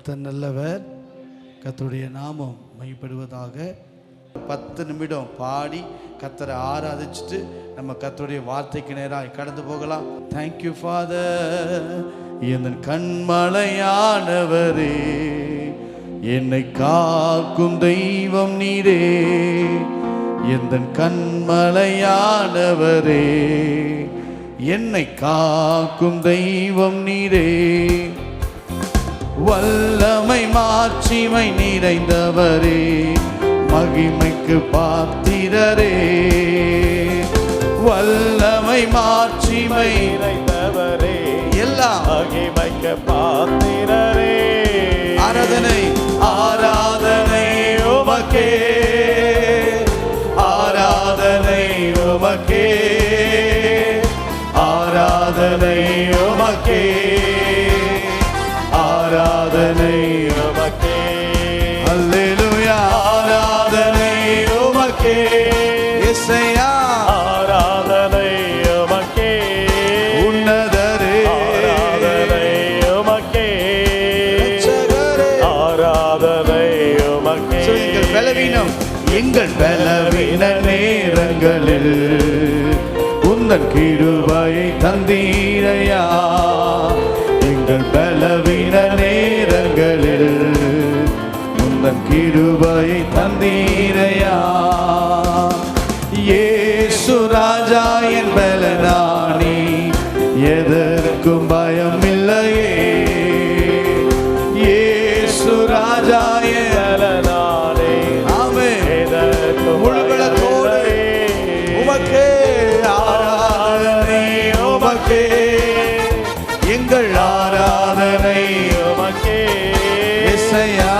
கர்த்தர் நல்லவர். கர்த்தருடைய நாமம் மகிமைப்படுவதாக. 10 நிமிடம் பாடி கர்த்தரை ஆராதிச்சுட்டு நம்ம கர்த்தருடைய வார்த்தைக்கு நேராக கடந்து போகலாம். Thank you father. என் கண்மலையானவரே, என்னை காக்கும் தெய்வம் நீரே. என் கண்மலையானவரே, என்னை காக்கும் தெய்வம் நீரே. வல்லமை மாட்சிமை நிறைந்தவரே, மகிமைக்கு பாத்திரரே. வல்லமை மாட்சிமை நிறைந்தவரே, எல்லாம் மகிமைக்கு பாத்திரரே. ஆராதனை ஆராதனை உமக்கே, ஆராதனை உமக்கே, ஆராதனை உமக்கே, ஆராதனை உமக்கே. அல்லேலூயா. ஆராதனை உமக்கே இயேசையா, ஆராதனை உமக்கே. உன்னதரே, ஆராதனை உமக்கே. ஆராதனை உமக்கே. எங்கள் பலவீனம், எங்கள் பலவீன நேரங்களில் உந்தன் கிருபையை தந்தீரையா. எங்கள் பலவீன நேரங்களில் உந்தன் கிருபையை தந்தீரையா. இயேசு ராஜா என் பலனானி, எதற்கும் பயம் இல்லையே. இயேசு ராஜா என் பலனானே, எதற்கும் முழுபலத்தோடு உமக்கே ஆராதனை உமக்கே. எங்கள் ஆராதனை உமக்கே. இயேசையா,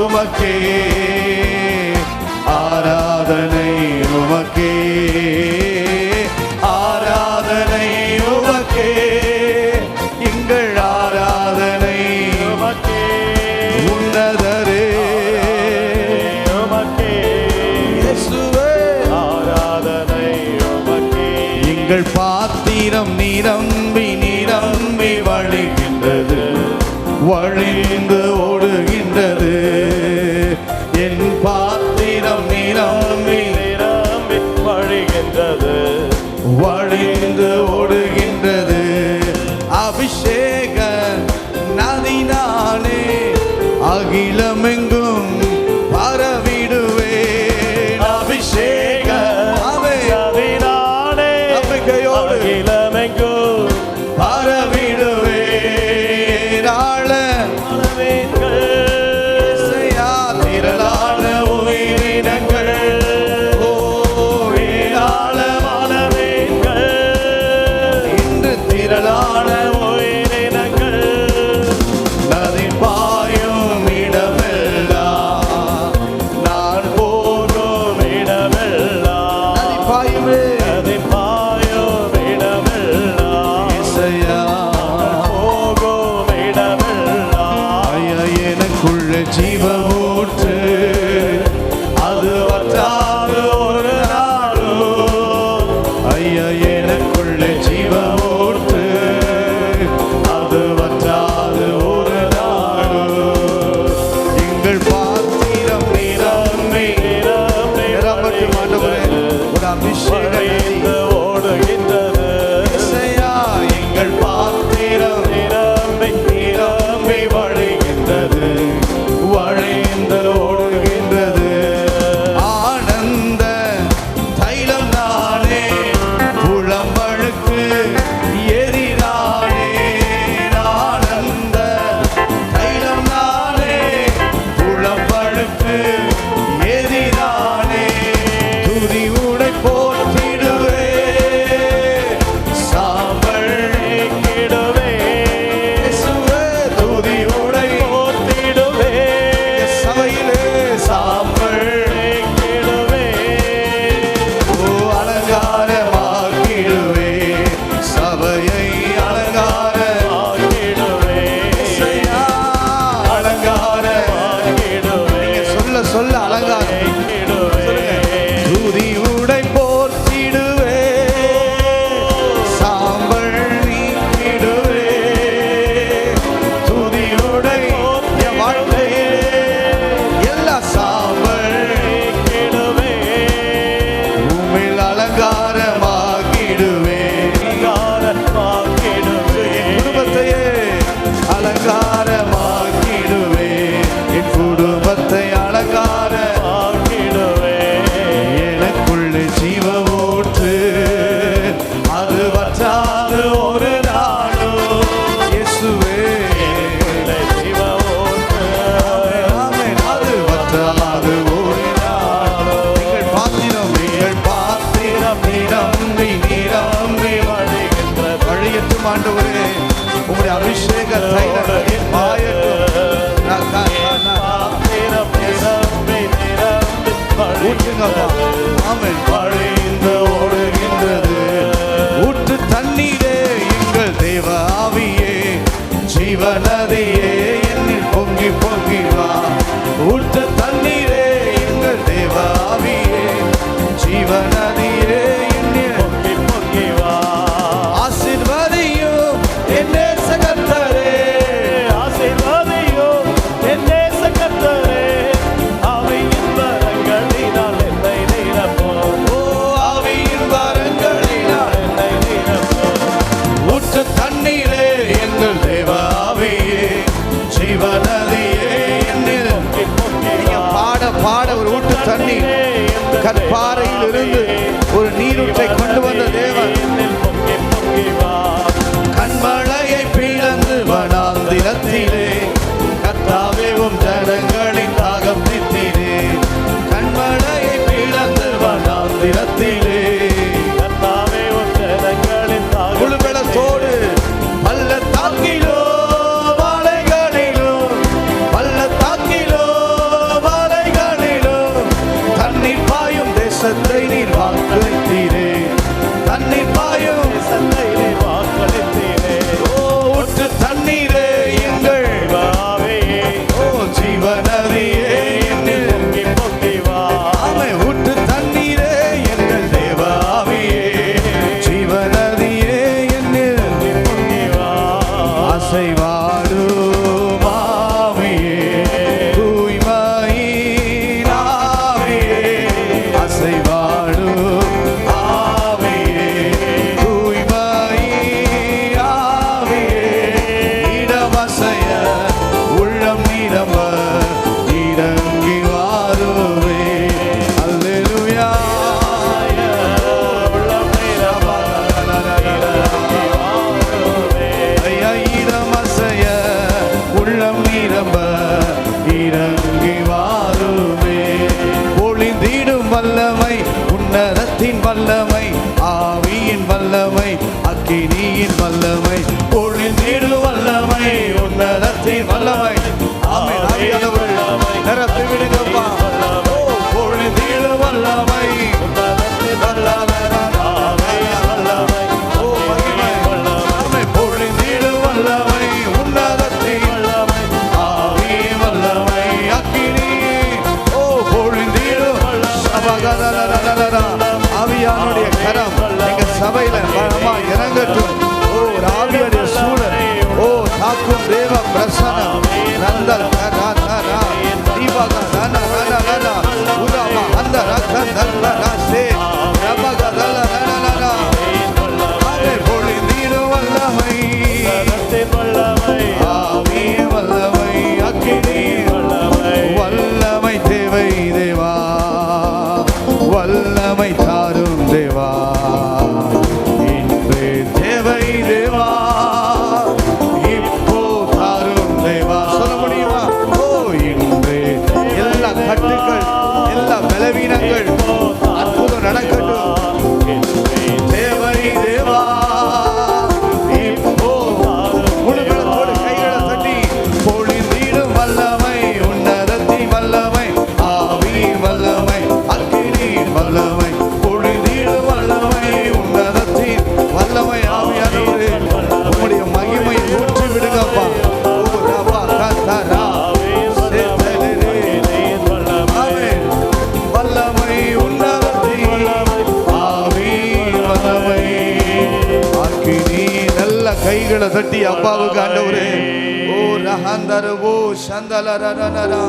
உமக்கே ஆராதனை உமக்கே, ஆராதனை உமக்கே. எங்கள் ஆராதனை உமக்கே. உன்னதரே, உமக்கே. இயேசுவே. ஆராதனை உமக்கே. எங்கள் பாத்திரம் நிரம்பி நிரம்பி வழிகின்றது, வழிந்து ஓடுகின்றது. என் பாத்திரம் நிரம்பி நிரம்பி வழிகின்றது, வழிந்து ஓடுகின்றது. அபிஷேக நதினானே அகிலமெங்கும் பரவிடுவேன். அபிஷேக நதினானே நம்பிக்கையோடு அகிலமெங்கும் பரவிடுவேன். ஆள மனவேன்கள், இசையா திரளான உயிரினங்கள், ஓ ஏராள மனவேன்கள், இன்று திரளான உயிரினங்கள், நதி பாயும் இடமெல்லாம் கற்பாறையில் இருந்து ஒரு நீரூற்றை கொண்டு வந்த தேவன் கண்மலையை பிளந்து வனாந்திரத்திலே கர்த்தாவே உம் ஜனங்களின் தாகம் தீர்த்தீரே. கண்மலையை பிளந்து வனாந்திரத்திலே கர்த்தாவே உம் ஜனங்களின் தாகம் முழு பலத்தோடு பள்ளத்தாக்கிலோ மலைகளிலோ பள்ளத்தாக்கிலோ மலைகளிலோ தண்ணீர் பாயும் தேசத்தை நீர் வாக்களித்தீரே. தண்ணீர் பாயும் தேசத்தை நீர் வாக்களித்தீரே. ஊற்று தண்ணீரே எங்கள் ஆவியே, ஜீவநதியே என்னில் பொங்கி பொங்கி வா. ஆமை ஊற்று தண்ணீரே எங்கள் தேவ ஆவியே ஜீவநதியே என்னில் பொங்கி பொங்கி வா. அசைவாடும் ஆவியே தூய்மையின் ஆவியே அசைவாடும் ஆவியே தூய்மையின் ஆவியே இடமசைய உள்ளம் நிரம்ப இறங்கி வாருவே. அல்லேலூயா உள்ளம் நிரம்ப ஐயா இடமசைய உள்ளம் நிரம்ப இறங்கி வாருமே. பொழிந்திடும் வல்லமை உன்னதத்தின் வல்லமை ஆவியின் வல்லமை அக்கினியின் வல்லமை பொழிந்திடும் வல்லமை உன்னதத்தின் வல்லமை. ஆமென். ஆவியானவர் நிரப்பி விடுங்கப்பா. ஓ, பொழிந்திடும் வல்லமை உன்னதத்தின் வல்லமை, ஆவியின் வல்லமை, ஓ மகிமை ஆமை பொழிந்திடும் வல்லமை உன்னதத்தின் வல்லமை, ஆவியின் வல்லமை அக்கினி ஓ பொழிந்திடும் சபகதலலலலலா. ஆவியானுடைய கரம் எங்க சபையில பலமா இறங்கட்டும். ஓ ஒரு ஆவியுடைய சூழல் ஓ தாக்கும் தேவ பிரசனம் நந்தல் கரதரா தீபக நன நன நன உதமா அந்த ரகதலலசே ரபகதலலலலா. ஆமே பொழிந்திடும் வல்லமை உன்னதத்தின் வல்லமை, ஆவியின் வல்லமை அக்கினி வல்லமை, வல்லமை தேவை தேவா வல்லமை தாரும் தேவா இன்று தேவை தேவா இப்போ தாரும் தேவா. சொல்ல முடியுமா? ஓ இன்று எல்லா கட்டுகள் எல்லா பலவீனங்கள் அற்புதம் நடக்கட்டும். தேவை தேவா இப்போ முழு பலத்தோடு கைகளை தட்டி பொழிந்திடும் வல்லமை உன்னதத்தின் வல்லமை ஆவியின் வல்லமை அக்கினியின் வல்லமை பொழிந்திடும் வல்லமை உன்னதத்தின் வல்லமை ஆவியானவரே உம்முடைய மகிமையை ஊற்றி விடுங்கப்பா. ஓ ரபா கதரா சேதரே. ஆமென். வல்லமை உன்னதத்தின் ஆவியின் வல்லமை அக்கினி. நல்ல கைகளை தட்டி அப்பாவுக்கு ஆண்டவரே ஓ ரஹந்தரவோ சந்தலரரரரா.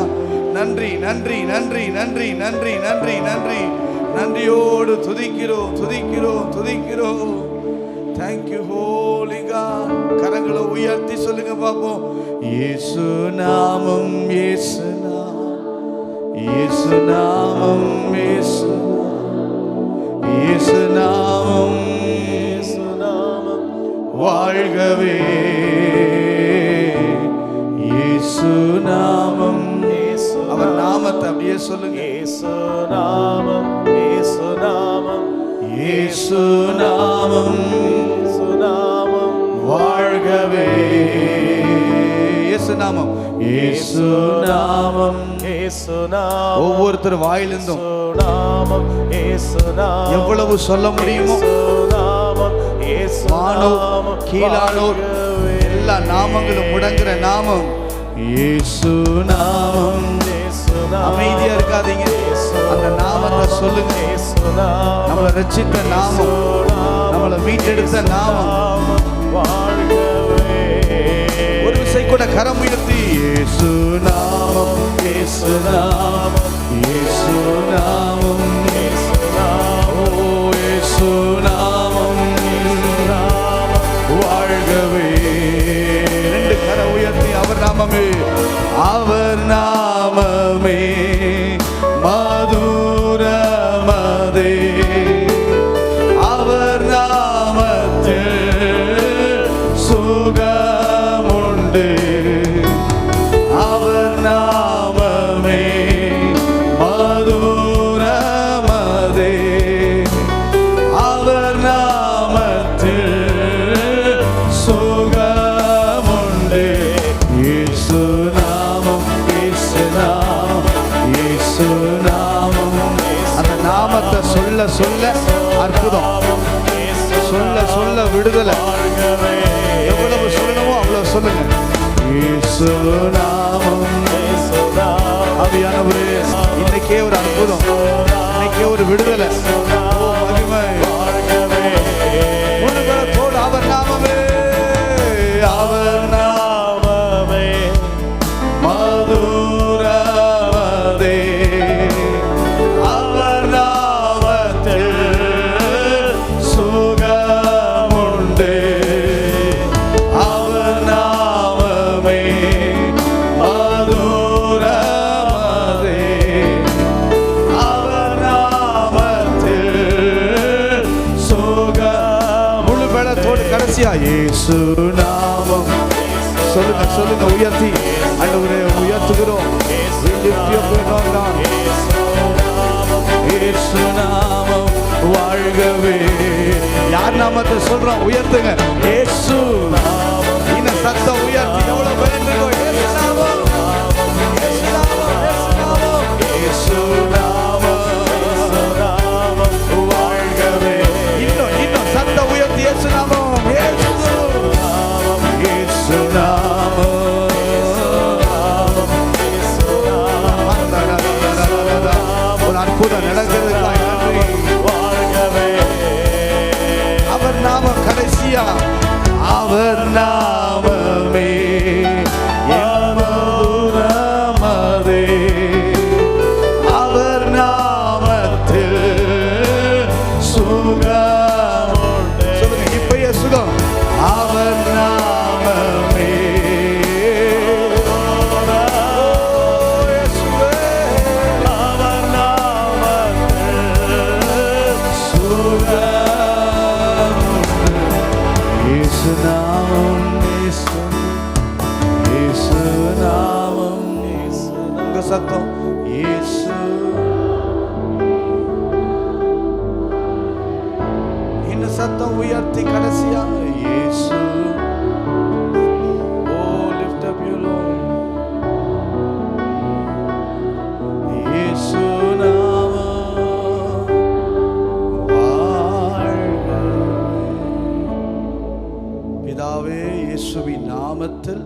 நன்றி நன்றி நன்றி நன்றி நன்றி நன்றி நன்றி நன்றியோடு துதிக்கிறோம் துதிக்கிறோம் துதிக்கிறோம். Thank you holy God. கரங்களை உயர்த்தி சொல்லுங்க பாப்போம். இயேசு நாமம் இயேசு நாமம் இயேசு நாமம் இயேசு இயேசு நாமம் இயேசு நாமம், வாழ்கவே இயேசு நாமம். இயேசு அவர் நாமத்தை அப்படியே சொல்லுங்க. இயேசு நாமம், இயேசு நாமம், இயேசு நாமம் இயேசு நாமம், வாழ்கவே இயேசு நாமம் இயேசு நாமம். இயேசு நாமம், ஒவ்வொருத்தர் வாயிலிருந்தும் இயேசு நாமம், இயேசு நாமம், எவ்வளவு சொல்ல முடியுமோ இயேசு நாமம், இயேசு வானோர் நாமம், கீழானோர் எல்லா நாமங்களும் முடங்குற நாமம் இயேசு நாமம். இயேசு நாமம், அமைதியா இருக்காதீங்க. அந்த நாமத்தை சொல்லுங்க. இயேசு நாமம், நம்மளை ரட்சித்த நாமம் நம்மளை மீட்டெடுத்த நாமம். வாழ்கவே. ஒரு விசை கூட கரம் உயர்த்தி இயேசு நாமம் இயேசு நாமம் இயேசு நாமம் இயேசு நாமம், ஓ இயேசு நாமம் வாழ்கவே. ரெண்டு கரம் உயர்த்தி அவர் நாமமே அவர் நாமமே மதுரமா உண்டு. அவர் நாமமே மதுரமதே. அவர் நாமத்தில் சுகமுண்டு. இயேசு நாமம், இயேசு நாமம், இயேசு நாமம். அந்த நாமத்தை சொல்ல சொல்ல அற்புதம், சொல்ல சொல்ல விடுதலை. எவ்வளவு சொல்லணுமோ அவ்வளவு சொல்லுங்க. இயேசு நாமம். ஆவியானவரே, இன்னைக்கே ஒரு அற்புதம், இன்னைக்கே ஒரு விடுதலை. மகிமை ஒரு பலத்தோடு அவர் நாமமே, அவர் நாமமே மதுரமதே. அவர் நாமத்தில் சுகமுண்டு. அவர் நாமமே மதுரமதே. அவர் நாமத்தில் சுகம். முழு பலத்தோடு கடைசியா இயேசு நாமம் சொல்லுங்க, சொல்லுங்க உயர்த்தி. ஆண்டவரே உயர்த்துகிறோம். இயேசு நாமம் வாழ்கவே. யார் நாமத்தை சொல்றோம்? உயர்த்துங்க. இயேசு நாமம். இன்னும் சத்தம் உயர்த்தி எவ்வளவு பயந்துக்கோ. இயேசு நாமம், இயேசு நாமம், இயேசு நாமம், இயேசு நாமம் வாழ்கவே. இன்னும் சத்தம் உயர்த்தி இயேசு நாமம், இயேசு நாமம், இயேசு நாமம். ஒரு அற்புதம் நடக்கிறதுக்காக நன்றி. அவர் நாமம் கடைசியா, அவர் நாமமே மதுரமதே. அவர் நாமத்தில் சுகம். சொல்லுங்க, இப்பயே சுகம். அவர் நாமமே சத்தம். இயேசு இன்னும் சத்தம் உயர்த்தி கடைசியா இயேசு. Oh, lift up your Lord. இயேசு நாமம் வாழ்க. பிதாவே, இயேசுவின் நாமத்தில்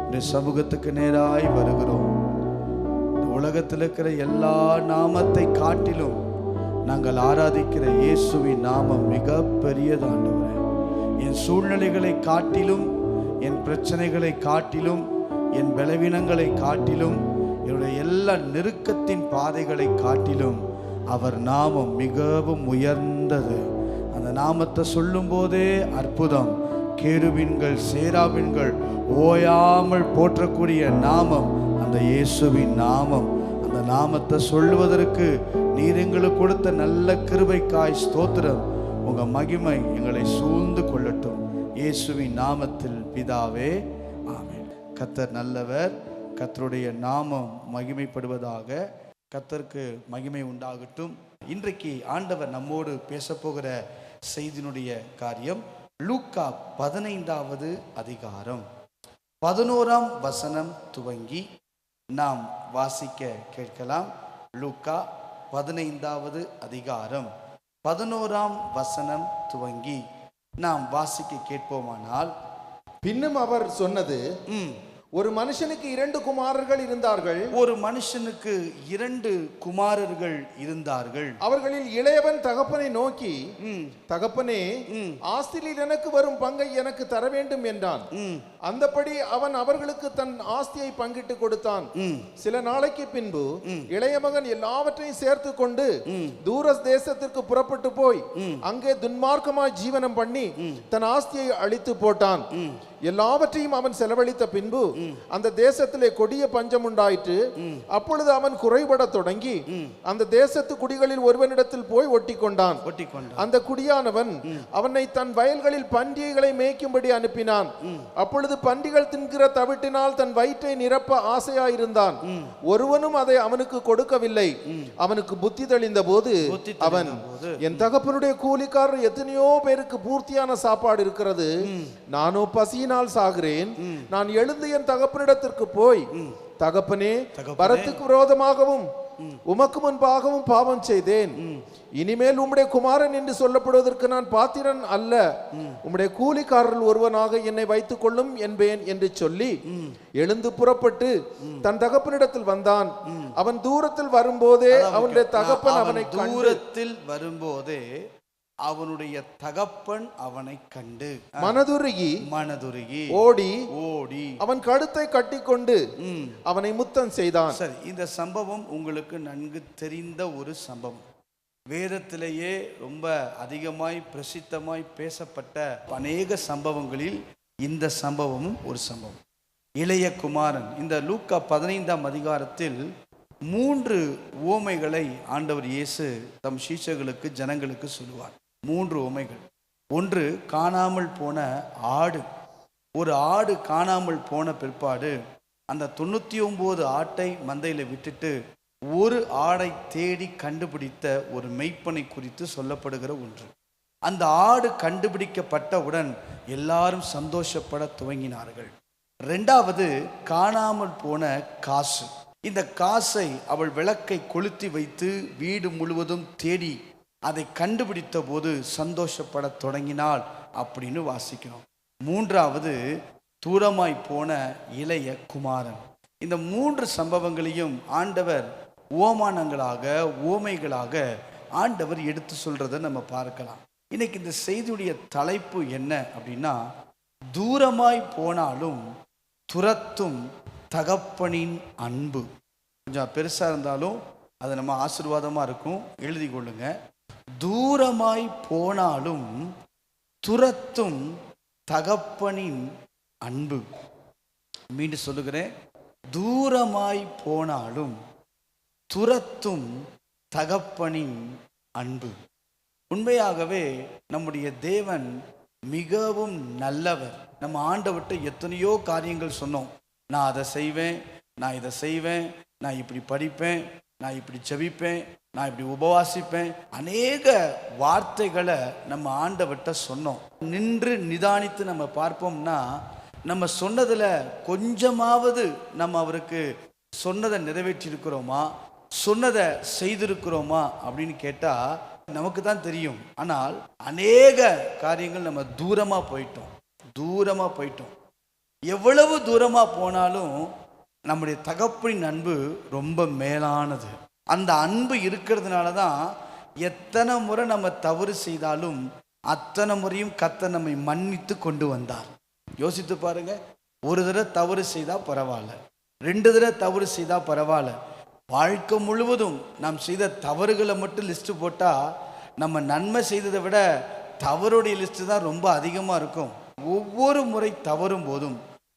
இந்த சமூகத்துக்கு நேராய் வருகிறோம். உலகத்தில் இருக்கிற எல்லா நாமத்தை காட்டிலும் நாங்கள் ஆராதிக்கிற இயேசுவின் நாமம் மிக பெரியது ஆண்டவரே. என் சூழ்நிலைகளை காட்டிலும், என் பிரச்சனைகளை காட்டிலும், என் பலவீனங்களை காட்டிலும், என்னுடைய எல்லா நெருக்கத்தின் பாதைகளை காட்டிலும் அவர் நாமம் மிகவும் உயர்ந்தது. அந்த நாமத்தை சொல்லும் போதே அற்புதம். கேருபீன்கள், சேராபீன்கள் ஓயாமல் போற்றக்கூடிய நாமம் அந்த இயேசுவின் நாமம். அந்த நாமத்தை சொல்லுவதற்கு நீர் எங்களுக்கு கொடுத்த நல்ல கிருபைக்காய் ஸ்தோத்திரம். உங்க மகிமை எங்களை சூழ்ந்து கொள்ளட்டும். இயேசுவின் நாமத்தில் பிதாவே, ஆமென். கர்த்தர் நல்லவர். கர்த்தருடைய நாமம் மகிமைப்படுவதாக. கர்த்தருக்கு மகிமை உண்டாகட்டும். இன்றைக்கு ஆண்டவர் நம்மோடு பேசப்போகிற செய்தியினுடைய காரியம் லூக்கா 15வது அதிகாரம் 11ஆம் வசனம் துவங்கி நாம் வாசிக்க கேட்கலாம். லூக்கா 15வது அதிகாரம் 11ஆம் வசனம் துவங்கி நாம் வாசிக்க கேட்போமானால், பின்னும் அவர் சொன்னது, ஒரு மனுஷனுக்கு 2 குமாரர்கள் இருந்தார்கள். ஒரு மனுஷனுக்கு 2 குமாரர்கள் இருந்தார்கள். அவர்களில் இளையவன் தகப்பனை நோக்கி, தகப்பனே, ஆஸ்தியில் எனக்கு வரும் பங்கை எனக்கு தர வேண்டும் என்றான். அந்தபடி அவன் அவர்களுக்கு தன் ஆஸ்தியை பங்கிட்டு கொடுத்தான். சில நாளைக்கு பின்பு இளைய மகன் எல்லாவற்றையும் சேர்த்து கொண்டு தூர தேசத்திற்கு புறப்பட்டு போய் அங்கே துன்மார்க்கமாய் ஜீவனம் பண்ணி தன் ஆஸ்தியை அழித்து போட்டான். எல்லாவற்றையும் அவன் செலவழித்த பின்பு அந்த தேசத்திலே கொடிய பஞ்சம் உண்டாயிற்று. அப்பொழுது அவன் குறைபட தொடங்கி அந்த தேசத்து குடிகளில் ஒருவனிடத்தில் போய் ஒட்டி கொண்டான். அந்த குடியானவன் அவனை தன் வயல்களில் பன்றிகளை மேய்க்கும்படி அனுப்பினான். அப்பொழுது பன்றிகள் தின்கிற தவிட்டினால் தன் வயிற்றை நிரப்ப ஆசையாயிருந்தான். ஒருவனும் அதை அவனுக்கு கொடுக்கவில்லை. அவனுக்கு புத்தி தெளிந்த போது அவன், என் தகப்பனுடைய கூலிக்காரர் எத்தனையோ பேருக்கு பூர்த்தியான சாப்பாடு இருக்கிறது, நானோ பசியினால் சாகிறேன். நான் எழுந்து என் தகப்பனிடத்திற்கு போய், தகப்பனே, பரத்துக்கு விரோதமாகவும் உமக்கு முன்பாகவும் பாவம் செய்தேன். இனிமேல் உம்முடைய குமாரன் என்று சொல்லப்படுவதற்கு நான் பாத்திரன் அல்ல. உம்முடைய கூலிக்காரர்கள் ஒருவனாக என்னை வைத்துக் கொள்ளும் என்பேன் என்று சொல்லி எழுந்து புறப்பட்டு தன் தகப்பனிடத்தில் வந்தான். அவன் தூரத்தில் வரும்போதே அவனுடைய தகப்பன் அவனை தூரத்தில் வரும்போதே அவனுடைய தகப்பன் அவனை கண்டு மனதுருகி ஓடி அவன் கழுத்தை கட்டிக்கொண்டு அவனை முத்தம் செய்தான். சரி, இந்த சம்பவம் உங்களுக்கு நன்கு தெரிந்த ஒரு சம்பவம். வேதத்திலேயே ரொம்ப அதிகமாய் பிரசித்தமாய் பேசப்பட்ட அநேக சம்பவங்களில் இந்த சம்பவமும் ஒரு சம்பவம். இளைய குமாரன். இந்த லூக்கா 15ஆம் அதிகாரத்தில் 3 உவமைகளை ஆண்டவர் இயேசு தம் சீஷர்களுக்கு ஜனங்களுக்கு சொல்லுவார். 3 உவமைகள். ஒன்று, காணாமல் போன ஆடு. ஒரு ஆடு காணாமல் போன பிற்பாடு அந்த 99 ஆட்டை மந்தையில் விட்டுட்டு ஒரு ஆடை தேடி கண்டுபிடித்த ஒரு மெய்ப்பனை குறித்து சொல்லப்படுகிற ஒன்று. அந்த ஆடு கண்டுபிடிக்கப்பட்டவுடன் எல்லாரும் சந்தோஷப்பட துவங்கினார்கள். 2வது, காணாமல் போன காசு. இந்த காசை அவள் விளக்கை கொளுத்தி வைத்து வீடு முழுவதும் தேடி அதை கண்டுபிடித்த போது சந்தோஷப்பட தொடங்கினாள் அப்படின்னு வாசிக்கிறோம். 3வது, தூரமாய் போன இளைய குமாரன். இந்த 3 சம்பவங்களையும் ஆண்டவர் உவமானங்களாக உவமைகளாக ஆண்டவர் எடுத்து சொல்றதை நம்ம பார்க்கலாம். இன்னைக்கு இந்த செய்தியுடைய தலைப்பு என்ன அப்படின்னா, தூரமாய் போனாலும் துரத்தும் தகப்பனின் அன்பு. கொஞ்சம் பெருசா இருந்தாலும் அது நம்ம ஆசீர்வாதமா இருக்கும், எழுதி கொள்ளுங்க. தூரமாய் போனாலும் துரத்தும் தகப்பனின் அன்பு. மீண்டும் சொல்லுகிறேன், தூரமாய் போனாலும் துரத்தும் தகப்பனின் அன்பு. உண்மையாகவே நம்முடைய தேவன் மிகவும் நல்லவர். நம்ம ஆண்டவர்கிட்ட எத்தனையோ காரியங்கள் சொன்னோம். நான் அதை செய்வேன், நான் இதை செய்வேன், நான் இப்படி படிப்பேன், நான் இப்படி ஜெபிப்பேன், நான் இப்படி உபவாசிப்பேன். அநேக வார்த்தைகளை நம்ம ஆண்டவர்கிட்ட சொன்னோம். நின்று நிதானித்து நம்ம பார்ப்போம்னா, நம்ம சொன்னதில் கொஞ்சமாவது நம்ம அவருக்கு சொன்னதை நிறைவேற்றியிருக்கிறோமா, சொன்னதை செய்திருக்கிறோமா அப்படின்னு கேட்டால் நமக்கு தான் தெரியும். ஆனால் அநேக காரியங்கள் நம்ம தூரமாக போயிட்டோம். எவ்வளவு தூரமாக போனாலும் நம்முடைய தகப்பனின் அன்பு ரொம்ப மேலானது. அந்த அன்பு இருக்கிறதுனால தான் எத்தனை முறை நம்ம தவறு செய்தாலும் அத்தனை முறையும் கர்த்தர் நம்மை மன்னித்து கொண்டு வந்தார். யோசித்து பாருங்க. ஒரு தடவை தவறு செய்தால் பரவாயில்ல, 2 தடவை தவறு செய்தால் பரவாயில்ல. வாழ்க்கை முழுவதும் நாம் செய்த தவறுகளை மட்டும் லிஸ்ட்டு போட்டால் நம்ம நன்மை செய்ததை விட தவறுடைய லிஸ்ட்டு தான் ரொம்ப அதிகமாக இருக்கும். ஒவ்வொரு முறை தவறும் போதும்,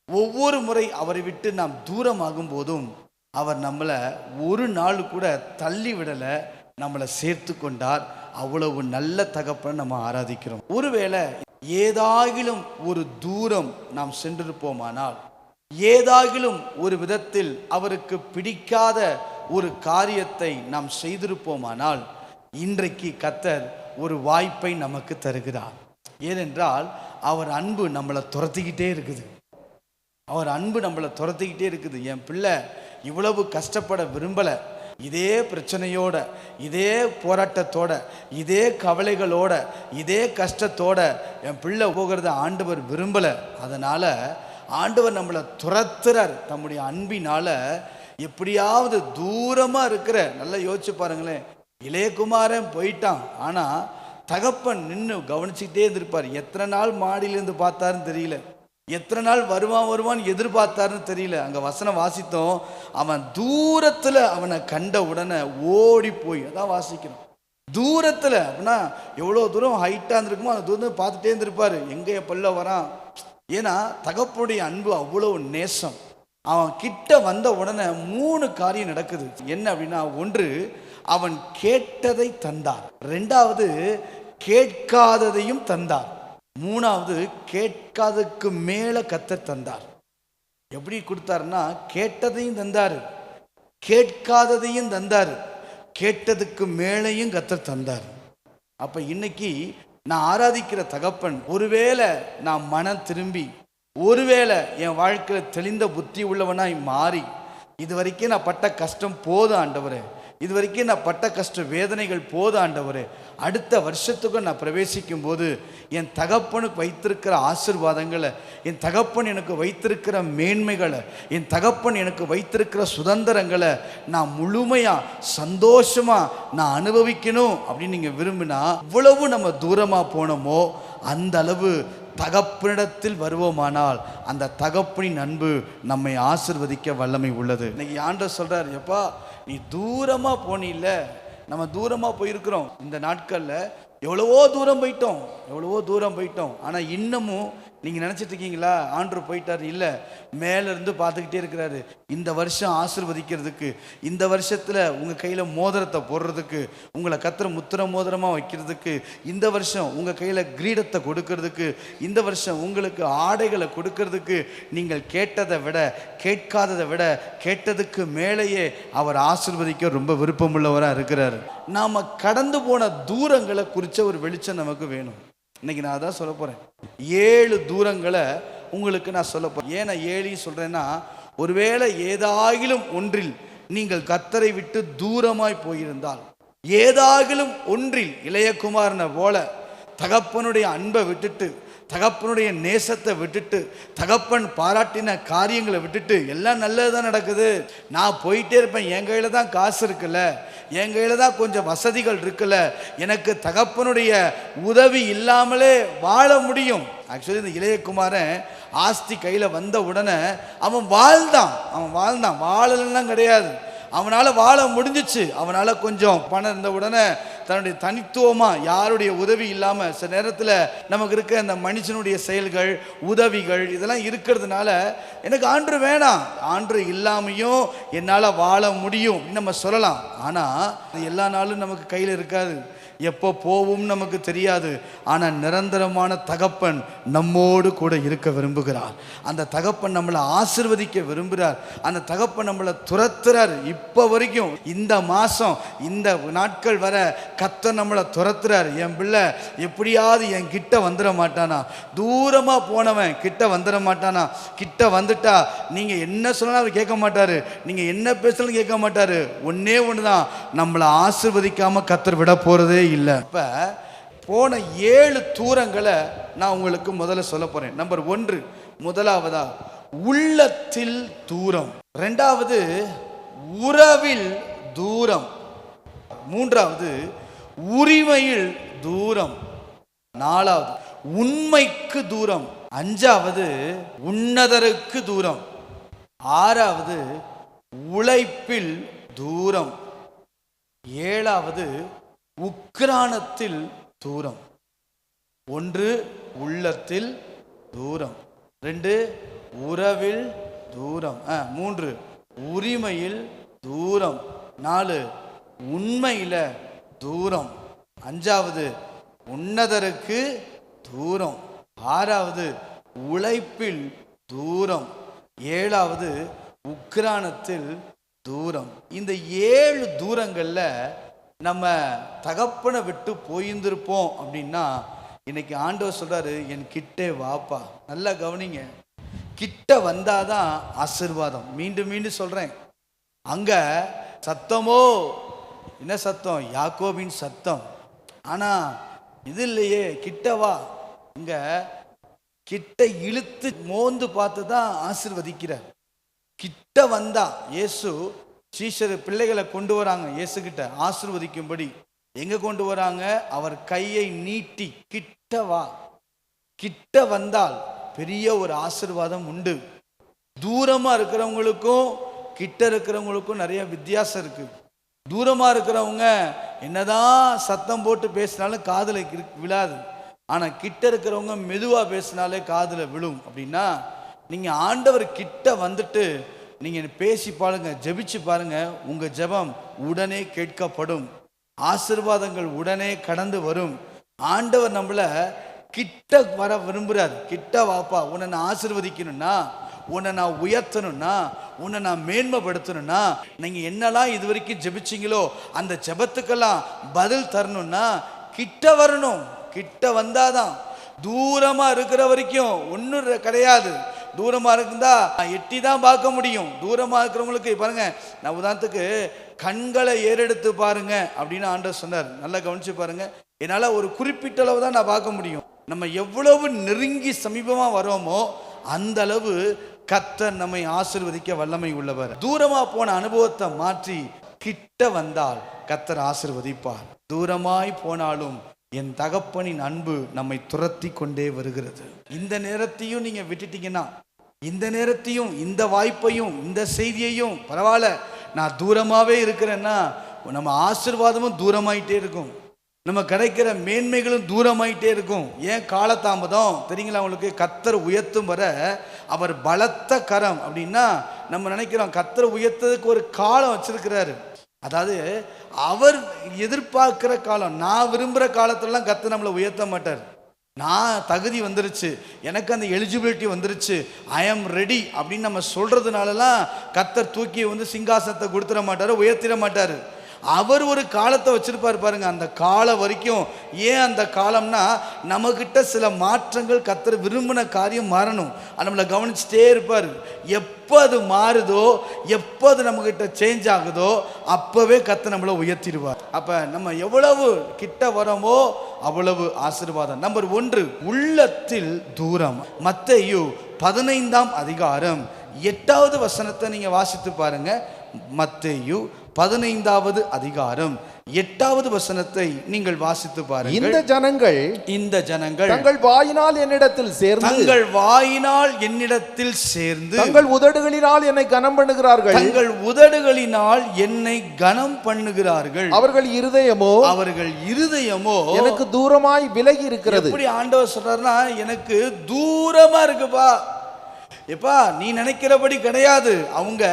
ஒவ்வொரு முறை அவரை விட்டு நாம் தூரமாகும் போதும் அவர் நம்மளை ஒரு நாள் கூட தள்ளி விடலை, நம்மளை சேர்த்து கொண்டார். அவ்வளவு நல்ல தகப்பனை நம்ம ஆராதிக்கிறோம். ஒருவேளை ஏதாகிலும் ஒரு தூரம் நாம் சென்றிருப்போமானால், ஏதாகிலும் ஒரு விதத்தில் அவருக்கு பிடிக்காத ஒரு காரியத்தை நாம் செய்திருப்போமானால், இன்றைக்கு கர்த்தர் ஒரு வாய்ப்பை நமக்கு தருகிறார். ஏனென்றால் அவர் அன்பு நம்மளை துரத்திக்கிட்டே இருக்குது. என் பிள்ளை இவ்வளவு கஷ்டப்பட விரும்பலை, இதே பிரச்சனையோட, இதே போராட்டத்தோட, இதே கவலைகளோட, இதே கஷ்டத்தோட என் பிள்ளை போகிறத ஆண்டவர் விரும்பலை. அதனால் ஆண்டவர் நம்மளை துரத்துறார் தம்முடைய அன்பினால. எப்படியாவது தூரமாக இருக்கிற, நல்லா யோசிச்சு பாருங்களேன், இளையகுமாரன் போயிட்டான், ஆனால் தகப்பன் நின்று கவனிச்சுக்கிட்டே இருந்திருப்பார். எத்தனை நாள் மாடியிலேருந்து பார்த்தாருன்னு தெரியல, எத்தனை நாள் வருவான் எதிர்பார்த்தாருன்னு தெரியல. அங்கே வசனம் வாசித்தோம், அவன் தூரத்தில் அவனை கண்ட உடனே ஓடி போய், அதான் வாசிக்கணும். தூரத்தில் அப்படின்னா எவ்வளோ தூரம் ஹைட்டாக இருந்திருக்குமோ அந்த தூரம் பார்த்துட்டே இருந்திருப்பார். எங்கே பல்ல வரான், ஏன்னா தகப்பனுடைய அன்பு அவ்வளவு நேசம். அவன் கிட்ட வந்த உடனே 3 காரியம் நடக்குது. என்ன அப்படின்னா, ஒன்று, அவன் கேட்டதை தந்தார். 2வது, கேட்காததையும் தந்தார். 3வது, கேட்காததுக்கு மேல கர்த்தர் தந்தார். எப்படி கொடுத்தாருன்னா, கேட்டதையும் தந்தார், கேட்காததையும் தந்தார், கேட்டதுக்கு மேலையும் கர்த்தர் தந்தார். அப்ப இன்னைக்கு நான் ஆராதிக்கிற தகப்பன், ஒருவேளை நான் மனம் திரும்பி, ஒருவேளை என் வாழ்க்கையில் தெளிந்த புத்தி உள்ளவனாய் மாறி, இது வரைக்கும் நான் பட்ட கஷ்டம் போதும் ஆண்டவரே, இது வரைக்கும் நான் பட்ட கஷ்ட வேதனைகள் போதும் ஆண்டவரே, அடுத்த வருஷத்துக்கு நான் பிரவேசிக்கும் போது என் தகப்பனுக்கு வைத்திருக்கிற ஆசீர்வாதங்களை, என் தகப்பன் எனக்கு வைத்திருக்கிற மேன்மைகளை, என் தகப்பன் எனக்கு வைத்திருக்கிற சுதந்திரங்களை நான் முழுமையாக சந்தோஷமாக நான் அனுபவிக்கணும் அப்படின்னு நீங்கள் விரும்பினா, இவ்வளவு நம்ம தூரமாக போனோமோ அந்த அளவு தகப்பனிடத்தில் வருவோமானால் அந்த தகப்பனின் அன்பு நம்மை ஆசிர்வதிக்க வல்லமை உள்ளது. இன்னைக்கு ஆண்டவர் சொல்றார், எப்பா நீ தூரமா போனில்ல, நம்ம தூரமா போயிருக்கிறோம். இந்த நாட்கள்ல எவ்வளவோ தூரம் போயிட்டோம். ஆனா இன்னமும் நீங்க நினைச்சிட்டு இருக்கீங்களா ஆண்டவர் போயிட்டாரு? இல்ல, மேல இருந்து பார்த்துக்கிட்டே இருக்கிறாரு. இந்த வருஷம் ஆசீர்வதிக்கிறதுக்கு, இந்த வருஷத்துல உங்க கையில மோதிரத்தை போடுறதுக்கு, உங்களை கர்த்தர் முத்திர மோதிரமா வைக்கிறதுக்கு, இந்த வருஷம் உங்க கையில கிரீடத்தை கொடுக்கறதுக்கு, இந்த வருஷம் உங்களுக்கு ஆடைகளை கொடுக்கறதுக்கு, நீங்கள் கேட்டதை விட கேட்காததை விட கேட்டதுக்கு மேலேயே அவர் ஆசீர்வதிக்க ரொம்ப விருப்பமுள்ளவராக இருக்கிறாரு. நாம கடந்து போன தூரங்களை குறித்த ஒரு வெளிச்சம் நமக்கு வேணும். இன்னைக்கு நான் அதான் சொல்ல போறேன். 7 தூரங்களை உங்களுக்கு நான் சொல்ல போறேன். ஏன் நான் 7 சொல்றேன்னா, ஒருவேளை ஏதாகிலும் ஒன்றில் நீங்கள் கர்த்தரை விட்டு தூரமாய் போயிருந்தால், ஏதாகிலும் ஒன்றில் இளையகுமாரனை போல தகப்பனுடைய அன்பை விட்டுட்டு, தகப்பனுடைய நேசத்தை விட்டுட்டு, தகப்பன் பாராட்டின காரியங்களை விட்டுட்டு, எல்லாம் நல்லதுதான் நடக்குது, நான் போயிட்டே இருப்பேன், என் கையில தான் காசு இருக்குல்ல, என் கையில தான் கொஞ்சம் வசதிகள் இருக்குல்ல, எனக்கு தகப்பனுடைய உதவி இல்லாமலே வாழ முடியும். ஆக்சுவலி இந்த இளையகுமாரன் ஆஸ்தி கையில வந்த உடனே அவன் வாழ்ந்தான், வாழலாம் கிடையாது, அவனால் வாழ முடிஞ்சிச்சு. அவனால் கொஞ்சம் பணம் இருந்த உடனே தன்னுடைய தனித்துவமாக யாருடைய உதவி இல்லாமல், சில நேரத்தில் நமக்கு இருக்க இந்த மனுஷனுடைய செயல்கள், உதவிகள் இதெல்லாம் இருக்கிறதுனால எனக்கு ஆண்டு வேணாம், ஆண்டு இல்லாமையும் என்னால் வாழ முடியும் நம்ம சொல்லலாம். ஆனால் எல்லா நாளும் நமக்கு கையில் இருக்காது, எப்போ போவும் நமக்கு தெரியாது. ஆனால் நிரந்தரமான தகப்பன் நம்மோடு கூட இருக்க விரும்புகிறார். அந்த தகப்பன் நம்மளை ஆசீர்வதிக்க விரும்புகிறார். அந்த தகப்பன் நம்மளை துரத்துறார். இப்போ வரைக்கும் இந்த மாதம் இந்த நாட்கள் வர கர்த்தர் நம்மளை துரத்துறார். என் பிள்ளை எப்படியாவது என் கிட்ட வந்துட மாட்டானா, தூரமாக போனவன் கிட்ட வந்துட மாட்டானா, கிட்ட வந்துட்டா நீங்கள் என்ன சொன்னாலும் அவர் கேட்க மாட்டார், நீங்கள் என்ன பேசலாம் கேட்க மாட்டார். ஒன்னே ஒன்று தான், நம்மளை ஆசீர்வதிக்காமல் கர்த்தர் விட போகிறதே இல்லை. இப்ப போன 7 தூரங்களை நான் உங்களுக்கு முதல்ல சொல்ல போறேன். நம்பர் 1, முதலாவதா உள்ளத்தில் தூரம், 2வது உறவில் தூரம், 3வது உரிமையில் தூரம், 4வது உண்மைக்கு தூரம், 5வது உன்னதருக்கு தூரம், 6வது உழைப்பில் தூரம், 7வது உக்கிரானத்தில் தூரம். 1 உள்ளத்தில் தூரம், 2 உறவில் தூரம், 3 உரிமையில் தூரம், 4 உண்மையில தூரம், 5வது உன்னதருக்கு தூரம், 6வது உழைப்பில் தூரம், 7வது உக்கிரானத்தில் தூரம். இந்த 7 தூரங்கள்ல நம்ம தகப்பனை விட்டு போயிருந்திருப்போம் அப்படின்னா, இன்னைக்கு ஆண்டவர் சொல்றாரு, என் கிட்டே வாப்பா. நல்லா கவனிங்க, கிட்ட வந்தாதான் ஆசீர்வாதம். மீண்டும் மீண்டும் சொல்றேன், அங்க சத்தமோ என்ன சத்தம்? யாக்கோபின் சத்தம். ஆனா இது இல்லையே, கிட்ட வா. இங்க கிட்ட இழுத்து மோந்து பார்த்து தான் ஆசீர்வதிக்கிறார். கிட்ட வந்தா இயேசு சீஷர் பிள்ளைகளை கொண்டு வராங்க இயேசு கிட்ட ஆசீர்வதிக்கும்படி. எங்க கொண்டு வராங்க? அவர் கையை நீட்டி கிட்ட வா. கிட்ட வந்தால் பெரிய ஒரு ஆசீர்வாதம் உண்டு. தூரமா இருக்கிறவங்களுக்கும் கிட்ட இருக்கிறவங்களுக்கும் நிறைய வித்தியாசம் இருக்கு. தூரமா இருக்கிறவங்க என்னதான் சத்தம் போட்டு பேசினாலும் காதுல விழாது. ஆனா கிட்ட இருக்கிறவங்க மெதுவா பேசினாலே காதுல விழும். அப்படின்னா நீங்க ஆண்டவர் கிட்ட வந்துட்டு நீங்க பேசி பாருங்க, ஜெபிச்சு பாருங்க, உங்க ஜெபம் உடனே கேட்கப்படும், ஆசீர்வாதங்கள் உடனே கடந்து வரும். ஆண்டவர் நம்மள கிட்ட வர விரும்புறார். கிட்ட வாப்பா, உன்னை நான் ஆசீர்வதிக்கணும்னா, உன்னை நான் உயர்த்தணும்னா, உன்னை நான் மேன்மைப்படுத்தணும்னா, நீங்க என்னெல்லாம் இது வரைக்கும் ஜெபிச்சிங்களோ அந்த ஜெபத்துக்கெல்லாம் பதில் தரணும்னா கிட்ட வரணும். கிட்ட வந்தாதான். தூரமா இருக்கிற வரைக்கும் ஒன்றும் கிடையாது. தூரமா இருந்தா எட்டி தான் பார்க்க முடியும். தூரமா இருக்கிறவங்களுக்கு பாருங்க, நான் உதாரணத்துக்கு கண்களை ஏறெடுத்து பாருங்க அப்படின்னு ஆண்டவர் சொன்னார். நல்லா கவனிச்சு பாருங்க. என்னால ஒரு குறிப்பிட்ட அளவு தான் நான் பார்க்க முடியும். நம்ம எவ்வளவு நெருங்கி சமீபமா வரோமோ அந்த அளவு கர்த்தர் நம்மை ஆசீர்வதிக்க வல்லமை உள்ளவர். தூரமா போன அனுபவத்தை மாற்றி கிட்ட வந்தால் கர்த்தர் ஆசீர்வதிப்பார். தூரமாய் போனாலும் என் தகப்பனின் அன்பு நம்மை துரத்தி கொண்டே வருகிறது. இந்த நேரத்தையும் நீங்க விட்டுட்டீங்கன்னா, இந்த நேரத்தையும் இந்த வாய்ப்பையும் இந்த செய்தியையும், பரவாயில்ல நான் தூரமாவே இருக்கிறேன்னா, நம்ம ஆசீர்வாதமும் தூரமாயிட்டே இருக்கும், நம்ம கிடைக்கிற மேன்மைகளும் தூரமாயிட்டே இருக்கும். ஏன் காலதாமதம் தெரியுங்களா உங்களுக்கு? கர்த்தர் உயர்த்தும் வர அவர் பலத்த கரம். அப்படின்னா நம்ம நினைக்கிறோம் கர்த்தர் உயர்த்ததுக்கு ஒரு காலம் வச்சிருக்கிறாரு. அதாவது அவர் எதிர்பார்க்கிற காலம், நான் விரும்புகிற காலத்துலலாம் கர்த்தர் நம்மளை உயர்த்த மாட்டார். நான் தகுதி வந்துருச்சு, எனக்கு அந்த எலிஜிபிலிட்டி வந்துருச்சு, ஐ ஆம் ரெடி அப்படின்னு நம்ம சொல்றதுனாலலாம் கர்த்தர் தூக்கி சிங்காசனத்தை கொடுத்துட மாட்டார், உயர்த்திட மாட்டார். அவர் ஒரு காலத்தை வச்சிருப்பார் பாருங்க. அந்த காலம் வரைக்கும். ஏன் அந்த காலம்னா, நம்மகிட்ட சில மாற்றங்கள், கர்த்தர் விரும்பின காரியம் மாறணும். நம்மளை கவனிச்சுட்டே இருப்பார். எப்போ அது மாறுதோ, எப்போ அது நம்மகிட்ட சேஞ்ச் ஆகுதோ அப்பவே கர்த்தர் நம்மளை உயர்த்திடுவார். அப்ப நம்ம எவ்வளவு கிட்ட வரோமோ அவ்வளவு ஆசீர்வாதம். நம்பர் 1, உள்ளத்தில் தூரம். மத்தேயு 15ஆம் அதிகாரம் 8வது வசனத்தை நீங்க வாசித்து பாருங்க. மத்தேயு 15வது அதிகாரம் 8வது வசனத்தை நீங்கள் வாசித்து பாருங்கள். இந்த ஜனங்கள் தங்கள் வாயினால் என்னிடத்தில் சேர்ந்து தங்கள் உதடுகளினால் என்னை கனம் பண்ணுகிறார்கள். அவர்கள் இருதயமோ எனக்கு தூரமாய் விலகி இருக்கிறது. எப்படி ஆண்டவர் சொல்றாருன்னா, எனக்கு தூரமா இருக்குப்பா. எப்பா நீ நினைக்கிறபடி கிடையாது. அவங்க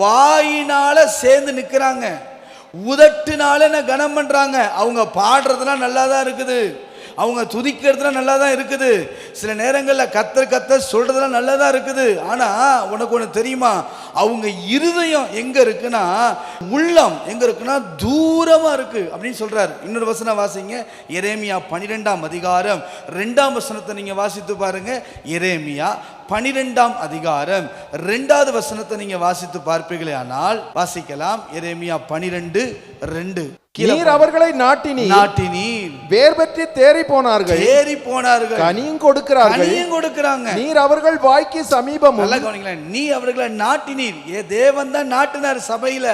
வாயினால சேர்ந்து நிக்கிறாங்க, உதட்டுனால என்ன கனம் பண்றாங்க. அவங்க பாடுறதுலாம் நல்லா தான் இருக்குது, அவங்க துதிக்கிறதுலாம் நல்லா தான் இருக்குது, சில நேரங்களில் கத்தர் சொல்றதுலாம் நல்லா தான் இருக்குது. ஆனா உனக்கு ஒன்று தெரியுமா, அவங்க இருதயம் எங்க இருக்குன்னா, உள்ளம் எங்க இருக்குன்னா தூரமா இருக்கு அப்படின்னு சொல்றாரு. இன்னொரு வசனம் வாசிங்க. எரேமியா 12ஆம் அதிகாரம் 2ஆம் வசனத்தை நீங்க வாசித்து பாருங்க. எரேமியா 12ஆம் அதிகாரம் 2வது வசனத்தை நீங்க வாசித்து பார்ப்பீர்களே ஆனால் வாசிக்கலாம். எரேமியா 12:2. நீர் அவர்களை நாட்டினீர், வேர் பெற்று தேறி போனார்கள், கனியும் கொடுக்கிறாங்க. நீர் அவர்கள் வாய்க்கு சமீபம். நல்லா கவனிங்களேன். நீ அவர்களை நாட்டினீர். தேவன் தான் நாட்டினார். சபையில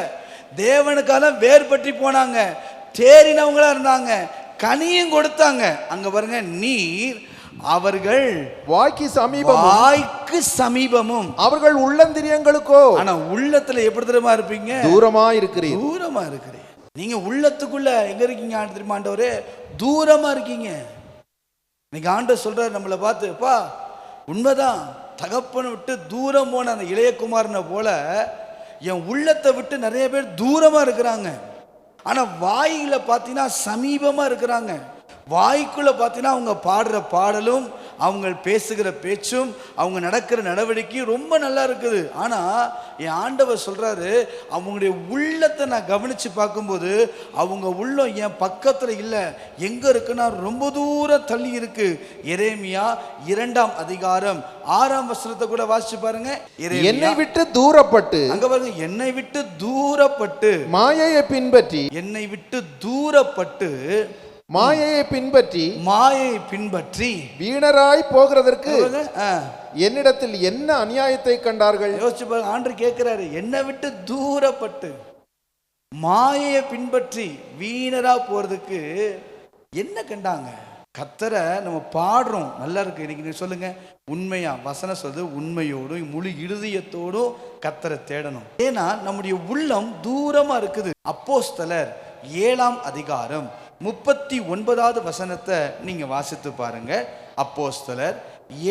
தேவனுக்காக வேர் பற்றி போனாங்க, தேறினவங்களா இருந்தாங்க, கனியும் கொடுத்தாங்க. அங்க பாருங்க, நீர் அவர்கள் வாய்க்கு சமீபமும் அவர்கள் உள்ளந்திரியங்களுக்கோ. ஆனா உள்ளத்துல எப்படி தெரியுமா இருப்பீங்க? தூரமா இருக்கிறீங்க. நீங்க உள்ளத்துக்குள்ள எங்க இருக்கீங்க தெரியுமா? ஆண்டவரே தூரமா இருக்கீங்க. இன்னைக்கு ஆண்டவர் சொல்றாரு நம்மளை பார்த்து, பா உண்மைதான், தகப்பனை விட்டு தூரம் போன அந்த இளையகுமாரனை போல என் உள்ளத்தை விட்டு நிறைய பேர் தூரமா இருக்கிறாங்க. ஆனா வாயில பார்த்தீங்கன்னா சமீபமா இருக்கிறாங்க. வாய்க்குள்ள பார்த்தீங்கன்னா அவங்க பாடுற பாடலும், அவங்க பேசுகிற பேச்சும், அவங்க நடக்கிற நடவடிக்கையும் ரொம்ப நல்லா இருக்குது. ஆனா என் ஆண்டவர் சொல்றாரு, அவங்களுடைய உள்ளத்தை நான் கவனிச்சு பார்க்கும்போது அவங்க உள்ளம் என் பக்கத்துல இல்லை. எங்க இருக்குன்னா ரொம்ப தூரம் தள்ளி இருக்கு. எரேமியா 2ஆம் அதிகாரம் 6ஆம் வசனத்தை கூட வாசிச்சு பாருங்க. என்னை விட்டு தூரப்பட்டு, அங்க பாருங்க, என்னை விட்டு தூரப்பட்டு மாயையை பின்பற்றி, என்னை விட்டு தூரப்பட்டு மாயையை பின்பற்றி வீணராய் போகிறதற்கு என்னிடத்தில் என்ன அநியாயத்தை கண்டார்கள்? யோசிச்சு பாருங்க. ஆண்டவர் கேட்கிறாரு, என்னை விட்டு தூரப்பட்டு மாயையை பின்பற்றி வீணரா போறதுக்கு என்ன கண்டாங்க? கர்த்தரை நம்ம பாடுறோம், நல்லா இருக்கு. இன்னைக்கு சொல்லுங்க, உண்மையா வசனம் சொல்றது, உண்மையோடும் முழு இருதயத்தோடும் கர்த்தரை தேடணும். ஏன்னா நம்முடைய உள்ளம் தூரமா இருக்குது. அப்போஸ்தலர் 7ஆம் அதிகாரம் 39வது வசனத்தை நீங்க வாசித்து பாருங்க. அப்போஸ்தலர்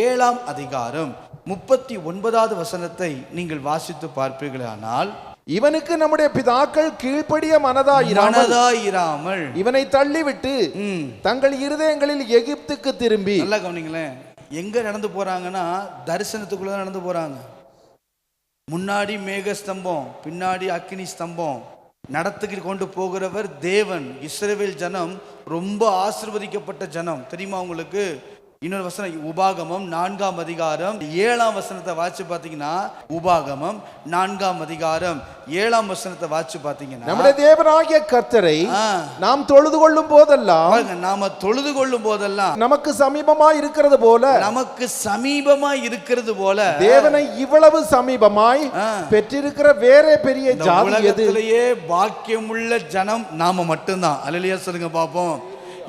7ஆம் அதிகாரம் 39வது வசனத்தை நீங்கள் வாசித்து பார்ப்பீர்களானால், இவனுக்கு நம்முடைய பிதாக்கள் கீழ்ப்படிய மனதாயிராமல் இவனை தள்ளிவிட்டு தங்கள் இருதயங்களில் எகிப்துக்கு திரும்பி. நல்லா கவனிங்களேன், எங்க நடந்து போறாங்கன்னா தரிசனத்துக்குள்ள நடந்து போறாங்க. முன்னாடி மேக ஸ்தம்பம், பின்னாடி அக்கினி ஸ்தம்பம், நடத்துக்கிட்டு கொண்டு போகிறவர் தேவன். இஸ்ரவேல் ஜனம் ரொம்ப ஆசீர்வதிக்கப்பட்ட ஜனம் தெரியுமா உங்களுக்கு? இன்னொரு வசனம் உபாகமம் 4ஆம் அதிகாரம் 7ஆம் வசனத்தை வாசிச்சு பார்த்தீங்கன்னா, உபாகமம் 4ஆம் அதிகாரம் 7ஆம் வசனத்தை வாசிச்சு பார்த்தீங்கன்னா, நம்முடைய தேவனாகிய கர்த்தரை நாம் தொழுது கொள்ளும் போதெல்லாம், நாம தொழுது கொள்ளும் போதெல்லாம் நமக்கு சமீபமாய் இருக்கிறது போல, நமக்கு சமீபமாய் இருக்கிறது போல தேவனை இவ்வளவு சமீபமாய் பெற்றிருக்கிற வேற பெரிய ஜாதி எது? உலகத்திலேயே பாக்கியமுள்ள ஜனம் நாம மட்டும்தான். அல்லேலூயா சொல்லுங்க பாப்போம்.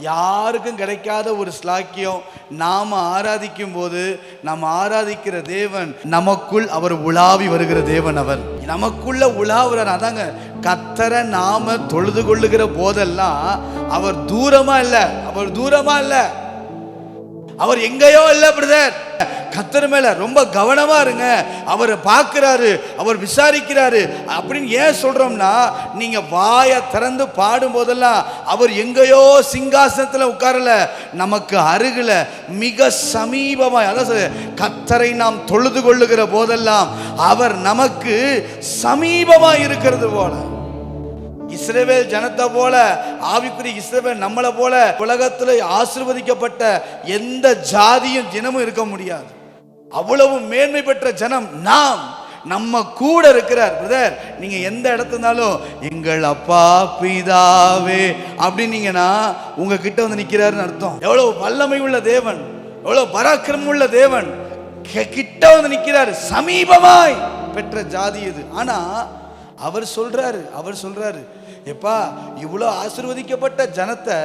யாருக்கும் கிடைக்காத ஒரு ஸ்லாக்கியம். நாம ஆராதிக்கும் போது நாம் ஆராதிக்கிற தேவன் நமக்குள் அவர் உலாவி வருகிற தேவன். அவர் நமக்குள்ள உலாவுறார். அதாங்க கர்த்தரை நாம தொழுது கொள்ளுகிற போதெல்லாம் அவர் தூரமா இல்ல, அவர் தூரமா இல்ல, அவர் எங்கேயோ இல்ல பிரதர். கர்த்தர் மேல ரொம்ப கவனமா இருங்க. அவர் பார்க்கிறாரு, அவர் விசாரிக்கிறாரு அப்படின்னு ஏன் சொல்றோம்னா, நீங்க வாயை திறந்து பாடும் போதெல்லாம் அவர் எங்கேயோ சிங்காசனத்துல உட்காரல, நமக்கு அருகில மிக சமீபமா. அதாவது கர்த்தரை நாம் தொழுது கொள்ளுகிற போதெல்லாம் அவர் நமக்கு சமீபமா இருக்கிறது போல. இஸ்ரவேல் ஜனத்தை போல, ஆவிக்குரிய இஸ்ரவேல் நம்மளை போல உலகத்துல ஆசீர்வதிக்கப்பட்ட எந்த ஜாதியும் ஜனமும் இருக்க முடியாது. அவ்வளவு மேன்மை பெற்ற ஜனம் நாம். நம்ம கூட இருக்கிறார் பிரதர். நீங்க எந்த இடத்துனாலும் எங்கள் அப்பா பிதாவே அப்படின்னீங்கன்னா உங்க கிட்ட வந்து நிக்கிறாருன்னு அர்த்தம். எவ்வளவு வல்லமை உள்ள தேவன், எவ்வளவு பராக்கிரமம் உள்ள தேவன் கிட்ட வந்து நிக்கிறாரு. சமீபமாய் பெற்ற ஜாதி இது. ஆனா அவர் சொல்றாரு எப்பா, இவ்வளோ ஆசீர்வதிக்கப்பட்ட ஜனத்தை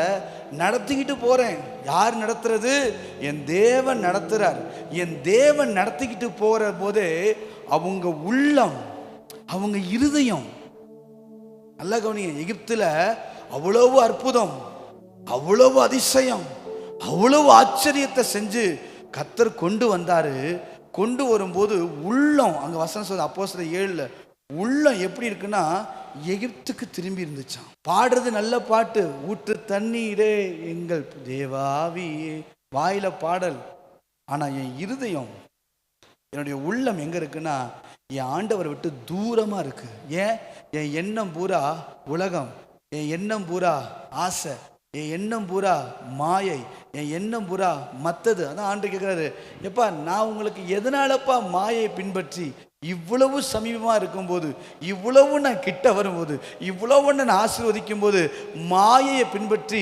நடத்திக்கிட்டு போறேன். யார் நடத்துறது? என் தேவன் நடத்துறார். என் தேவன் நடத்திக்கிட்டு போற போதே அவங்க உள்ளம், அவங்க இருதயம், நல்லா கவனிங்க. எகிப்துல அவ்வளவு அற்புதம், அவ்வளவு அதிசயம், அவ்வளவு ஆச்சரியத்தை செஞ்சு கர்த்தர் கொண்டு வந்தாரு. கொண்டு வரும்போது உள்ளம், அங்க வசனம் சொல்ற அப்போஸ்தலர் 7ல் உள்ளம் எப்படி இருக்குன்னா எகிப்துக்கு திரும்பி இருந்துச்சான். பாடுறது நல்ல பாட்டு, ஊற்று தண்ணீரே எங்கள் தேவாவியே, வாயில பாடல். ஆனா என் இருதயம், என்னுடைய உள்ளம் எங்க இருக்குன்னா என் ஆண்டவரை விட்டு தூரமா இருக்கு. ஏன்? என் எண்ணம் பூரா உலகம், என் எண்ணம் பூரா ஆசை, என் எண்ணம் பூரா மாயை, என் எண்ணம் பூரா மத்தது. அதான் ஆண்டு கேட்கிறாரு, எப்பா நான் உங்களுக்கு எதனாலப்பா மாயை பின்பற்றி இவ்வளவு சமீபமா இருக்கும்போது, இவ்வளவு நான் கிட்ட வரும்போது, இவ்வளவு நான் ஆசீர்வதிக்கும் போது மாயையை பின்பற்றி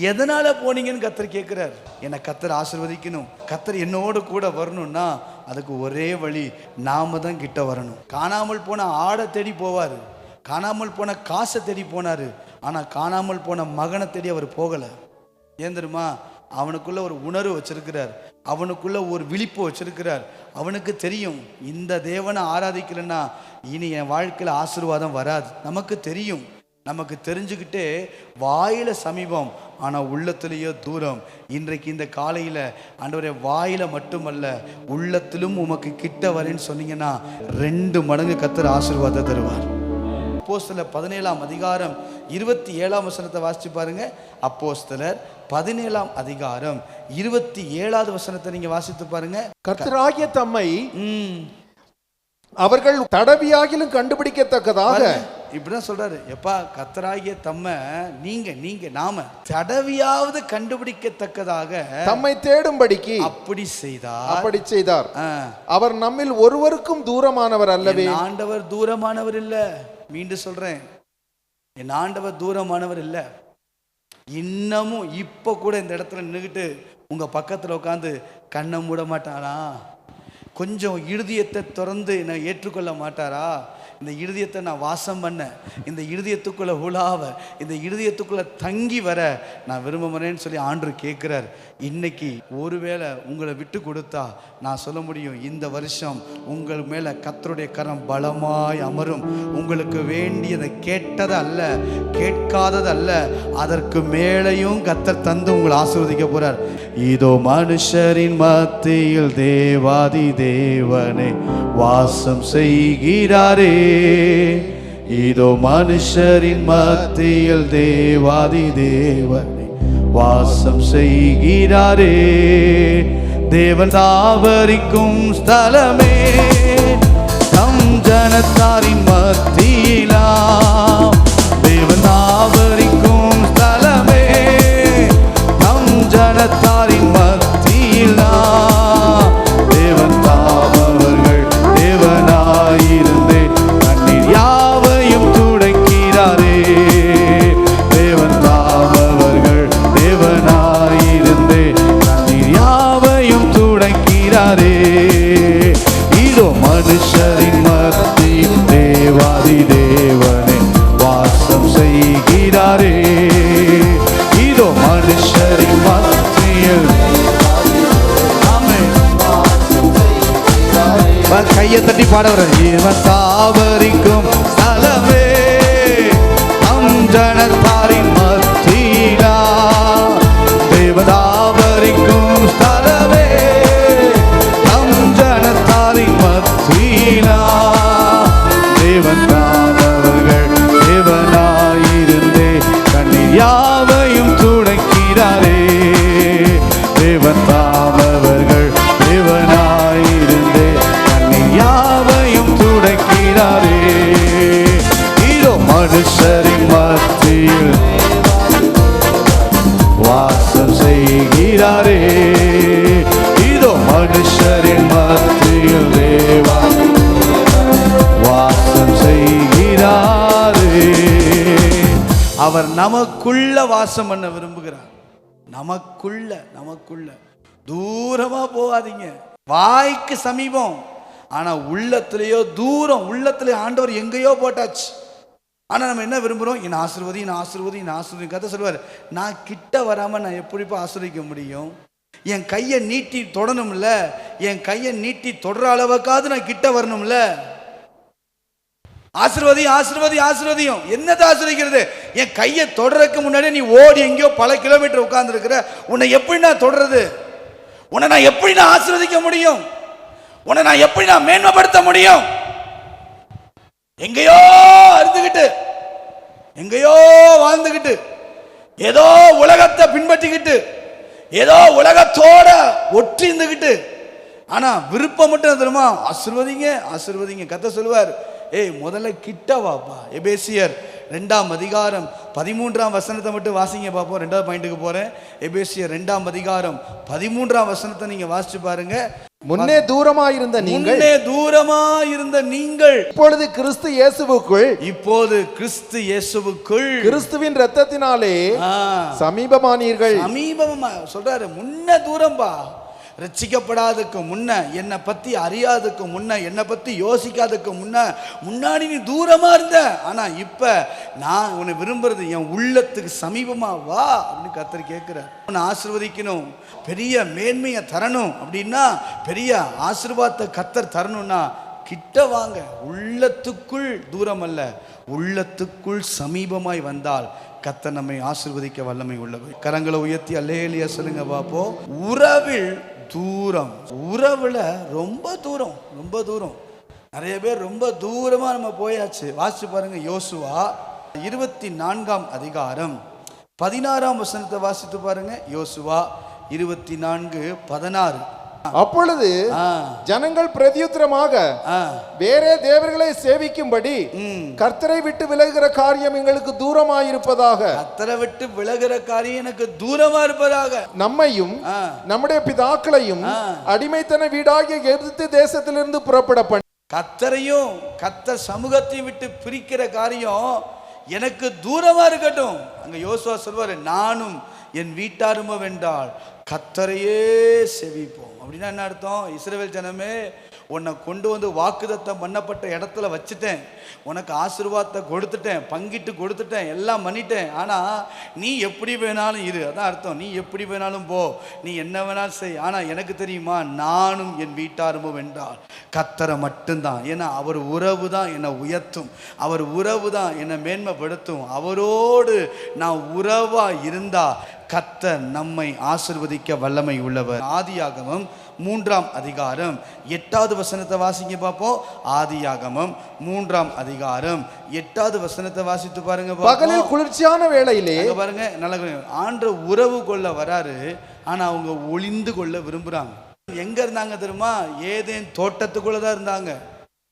எதனால போனீங்கன்னு கர்த்தர் கேட்கிறார். என்னை கர்த்தர் ஆசீர்வதிக்கணும், கர்த்தர் என்னோடு கூட வரணும்னா அதுக்கு ஒரே வழி, நாம தான் கிட்ட வரணும். காணாமல் போன ஆடை தேடி போவாரு, காணாமல் போன காசை தேடி போனாரு. ஆனா காணாமல் போன மகனை தேடி அவர் போகல. ஏன் தெரியுமா? அவனுக்குள்ள ஒரு உணர்வு வச்சிருக்கிறார், அவனுக்குள்ள ஒரு விழிப்பு வச்சிருக்கிறார். அவனுக்கு தெரியும், இந்த தேவனை ஆராதிக்கலன்னா இனி என் வாழ்க்கையில் ஆசீர்வாதம் வராது. நமக்கு தெரியும், நமக்கு தெரிஞ்சுக்கிட்டே வாயில சமீபம், ஆனால் உள்ளத்திலேயோ தூரம். இன்றைக்கு இந்த காலையில் ஆண்டவரே, வாயில மட்டுமல்ல உள்ளத்திலும் உமக்கு கிட்ட வரேன்னு சொன்னீங்கன்னா 2 மடங்கு கர்த்தர் ஆசீர்வாதம் தருவார். அப்போஸ்தலர் 17ஆம் அதிகாரம் 27ஆம் வசனத்தை வாசிச்சு பாருங்க. அப்போஸ்தலர் 17ஆம் அதிகாரம் 27வது வசனத்தை நீங்க வாசித்து பாருங்க. கர்த்தராகிய தம்மை அவர்கள் தடவியாகிலும் கண்டுபிடிக்கத்தக்கதாக, இப்படிதான் சொல்றாரு. எப்பா, கர்த்தராகிய தம்மை நீங்க நாம தடவியாவது கண்டுபிடிக்கத்தக்கதாக தம்மை தேடும்படிக்கு அப்படி செய்தார். அவர் நம்மில் ஒருவருக்கும் தூரமானவர் அல்லவே. ஆண்டவர் தூரமானவர் இல்ல. மீண்டும் சொல்றேன், என் ஆண்டவர் தூரமானவர் இல்ல. இன்னமும் இப்ப கூட இந்த இடத்துல நின்றுகிட்டு உங்க பக்கத்துல உட்காந்து கண்ணை மூட மாட்டானா? கொஞ்சம் இருதயத்தை திறந்து நான் ஏற்றுக்கொள்ள மாட்டாரா? இந்த இருதயத்தை நான் வாசம் பண்ண, இந்த இருதயத்துக்குள்ளே உலாவ, இந்த இருதயத்துக்குள்ளே தங்கி வர நான் விரும்புகிறேன்னு சொல்லி ஆண்டவர் கேட்குறார். இன்னைக்கு ஒருவேளை உங்களை விட்டு கொடுத்தா நான் சொல்ல முடியும், இந்த வருஷம் உங்கள் மேலே கர்த்தருடைய கரம் பலமாய் அமரும். உங்களுக்கு வேண்டியதை கேட்டது அல்ல, கேட்காதது அல்ல, அதற்கு மேலேயும் கர்த்தர் தந்து உங்களை ஆசீர்வதிக்க போறார். இதோ மனுஷரின் மத்தியில் தேவாதி தேவனே வாசம் செய்கிறாரே. இதோ மனுஷரின் மத்தியில் தேவாதி தேவனே வாசம் செய்கிறாரே. தேவன் தாவரிக்கும் ஸ்தலமே, தம் ஜனத்தாரின் மத்தியிலா. தேவன் தாவரிக்கும் ஸ்தலமே, தம் ஜனத்தாரின் மத்தியிலா. தேவன் தாவர்கள் தேவனாயிருந்து கண்ணீர் யாவையும் துடைக்கிறாரே. தேவன் தாவர்கள் தேவனாயிருந்து கண்ணீர் யாவையும் துடைக்கிறாரே. இதோ மனுஷரின் மத்தியில் தேவாதி தேவனே வாசம் செய்கிறாரே. இதோ மனுஷரின் மத்தியில் கையை தட்டி பாடவர். இவன் தாவரிக்கும் ஸ்தலமே, தம் ஜனத்தாரின் மத்தியிலா. தேவதாவரிக்கும் ஸ்தலமே, தம் ஜனத்தாரின் மத்தியிலா. தேவன் தாவர்கள் தேவனாயிருந்தே கண்ணீர் யாவையும் துடைக்கிறாரே. தேவன் தாவர்கள் தேவனாயிருந்தே கண்ணீர் யாவையும் துடைக்கிறாரே. இதோ மனுஷரின் மத்தியில் வாசம் செய்கிறாரே. இதோ மனுஷரின் மத்தியில் தேவா வாசம் செய்கிறாரே. அவர் நமக்குள்ள வாசம் பண்ண விரும்புகிறார். நமக்குள்ள தூரமா போகாதீங்க. வாய்க்கு சமீபம், ஆனா உள்ளத்திலேயோ தூரம். உள்ளத்திலே ஆண்டவர் எங்கேயோ போட்டாச்சு. ஆனா நம்ம என்ன விரும்புறோம்? என் ஆசீர்வதி, என் ஆசீர்வதி, என் ஆசீர்வதி. கதை சொல்லுவார், நான் கிட்ட வராம நான் எப்படிப்பா ஆசீர்வதிக்க முடியும்? என் கையை நீட்டி தொடணும்ல, என் கையை நீட்டி தொடர அளவுக்காவது நான் கிட்ட வரணும்ல. ஆசீர்வதி ஆசீர்வதி ஆசீர்வதியும் என்னத்தை ஆசீர்வதிக்கிறது? என் கையை தொடறதுக்கு முன்னாடி நீ ஓடி எங்கேயோ பல கிலோமீட்டர் உட்கார்ந்து இருக்கிற, உன்னை எப்படி நான் தொடறது? உன்னை நான் எப்படி நான் ஆசீர்வதிக்க முடியும்? உன்னை நான் எப்படி நான் மேன்மைப்படுத்த முடியும்? எங்கேயோ அறுந்துகிட்டு, எங்கேயோ வாழ்ந்துகிட்டு, ஏதோ உலகத்தை பின்பற்றிக்கிட்டு, ஏதோ உலகத்தோட ஒற்றி இருந்துகிட்டு, ஆனா விருப்பம் மட்டும் தெரியுமா? ஆசீர்வதிங்க ஆசீர்வதிங்க. கர்த்தர் சொல்லுவார், ஏய் முதல்ல கிட்ட வாப்பா. எபேசியர் 2ஆம் அதிகாரம் 13ஆம் வசனத்தை மட்டும் வாசிங்க பார்ப்போம். 2வது பாயிண்ட்டுக்கு போறேன். எபேசியர் 2ஆம் அதிகாரம் 13ஆம் வசனத்தை நீங்க வாசிச்சு பாருங்க. முன்னே தூரமாயிருந்த நீங்கள் இப்பொழுது கிறிஸ்து இயேசுவுக்குள் கிறிஸ்துவின் இரத்தத்தினாலே சமீபமானீர்கள். சமீபமா சொல்றாரு. முன்ன தூரம்பா. ரட்சிக்கப்படாததுக்கு முன்ன, என்னை பத்தி அறியாததுக்கு முன்ன, என்னை பத்தி யோசிக்காததுக்கு முன்னாடி நீ தூரமா இருந்த. ஆனா இப்ப நான் உன்னை விரும்புறது என் உள்ளத்துக்கு சமீபமா வா அப்படின்னு கர்த்தர் கேட்கிறார். உன்னை ஆசீர்வதிக்கணும், பெரிய மேன்மையை தரணும் அப்படின்னா, பெரிய ஆசீர்வாதத்தை கர்த்தர் தரணும்னா கிட்ட வாங்க. உள்ளத்துக்குள் தூரம் அல்ல, உள்ளத்துக்குள் சமீபமாய் வந்தால் கர்த்தர் நம்மை ஆசீர்வதிக்க வல்லமை உள்ளவர். கரங்களை உயர்த்தி அல்லேலூயா சொல்லுங்க பாப்போம். உறவில் தூரம், உறவுல ரொம்ப தூரம், ரொம்ப தூரம். நிறைய பேர் ரொம்ப தூரமா நம்ம போயாச்சு. வாசிச்சு பாருங்க. யோசுவா 24ஆம் அதிகாரம் 16ஆம் வசனத்தை வாசித்து பாருங்க. யோசுவா 24:16. அப்பொழுது ஜனங்கள் பிரதியுத்தரமாக, வேறே தேவர்களை சேவிக்கும்படி கர்த்தரை விட்டு விலகுகிற காரியம் எங்களுக்கு தூரமாயிருப்பதாக. கர்த்தரை விட்டு விலகுகிற காரியம் எனக்கு தூரமா இருப்பதாக. நம்மையும் நம்முடைய பிதாக்களையும் அடிமைத்தன வீடாகிய எகிப்து தேசத்திலிருந்து புறப்பட பண்ணி, கர்த்தரையும் கர்த்தர் சமூகத்தையும் விட்டு பிரிக்கிற காரியம் எனக்கு தூரமா இருக்கட்டும். அங்க யோசுவா சொல்வாரு, நானும் என் வீட்டாருமோ வென்றால் கர்த்தரையே செவிப்போம். அப்படின்னா என்ன அர்த்தம்? இஸ்ரவேல் ஜனமே, உன்னை கொண்டு வந்து வாக்குத்தத்தம் பண்ணப்பட்ட இடத்துல வச்சுட்டேன், உனக்கு ஆசீர்வாதத்தை கொடுத்துட்டேன், பங்கிட்டு கொடுத்துட்டேன், எல்லாம் பண்ணிட்டேன். ஆனால் நீ எப்படி வேணாலும் இரு. அதான் அர்த்தம். நீ எப்படி வேணாலும் போ, நீ என்ன வேணாலும் செய். ஆனால் எனக்கு தெரியுமா, நானும் என் வீட்டாரும் என்றால் கர்த்தரை மட்டும்தான். ஏன்னா அவர் உறவு தான் என்னை உயர்த்தும், அவர் உறவு தான் என்னை மேன்மைப்படுத்தும். அவரோடு நான் உறவாக இருந்தா கர்த்தர் நம்மை ஆசீர்வதிக்க வல்லமை உள்ளவர். ஆதியாகமம் 3ஆம் அதிகாரம் 8வது வசனத்தை வாசிங்க பார்ப்போம். ஆதியாகமம் 3ஆம் அதிகாரம் 8வது வசனத்தை வாசித்து பாருங்க. பகலில் குளிர்ச்சியான வேளையிலே பாருங்க, நல்ல ஆண்டவர் உறவு கொள்ள வராரு, ஆனா அவங்க ஒளிந்து கொள்ள விரும்புறாங்க. எங்க இருந்தாங்க தெரியுமா? ஏதேன் தோட்டத்துக்குள்ளதான் இருந்தாங்க.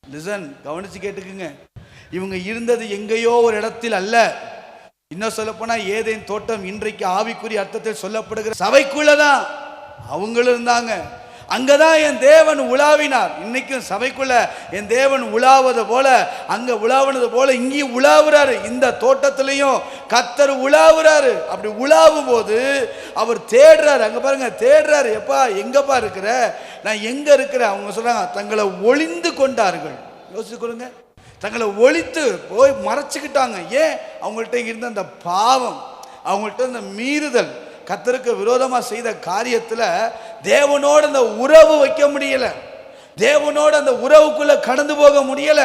லிசன், கவனிச்சு கேட்டுக்குங்க. இவங்க இருந்தது எங்கேயோ ஒரு இடத்தில் அல்ல. இன்னும் சொல்ல போனா ஏதேன் தோட்டம் இன்றைக்கு ஆவிக்குரிய அர்த்தத்தில் சொல்லப்படுகிற சபைக்குள்ளதான் அவங்களும் இருந்தாங்க. அங்கதான் என் தேவன் உலாவினார். இன்னைக்கும் சபைக்குள்ள என் தேவன் உலாவது போல, அங்க உலாவுனது போல இங்கேயும் உலாவுறாரு. இந்த தோட்டத்திலையும் கர்த்தர் உலாவுறாரு. அப்படி உலாவும் போது அவர் தேடுறாரு. அங்க பாருங்க, தேடுறாரு. எப்பா எங்கப்பா இருக்கிற, நான் எங்க இருக்கிறேன்? அவங்க சொல்றாங்க, தங்களை ஒளிந்து கொண்டார்கள். யோசிச்சு கொள்ளுங்க, தங்களை ஒளித்து போய் மறைச்சுக்கிட்டாங்க. ஏன்? அவங்கள்ட்ட இருந்த அந்த பாவம், அவங்கள்ட்ட இந்த மீறுதல், கர்த்தருக்கு விரோதமாக செய்த காரியத்தில் தேவனோடு அந்த உறவு வைக்க முடியல, தேவனோடு அந்த உறவுக்குள்ள கடந்து போக முடியல,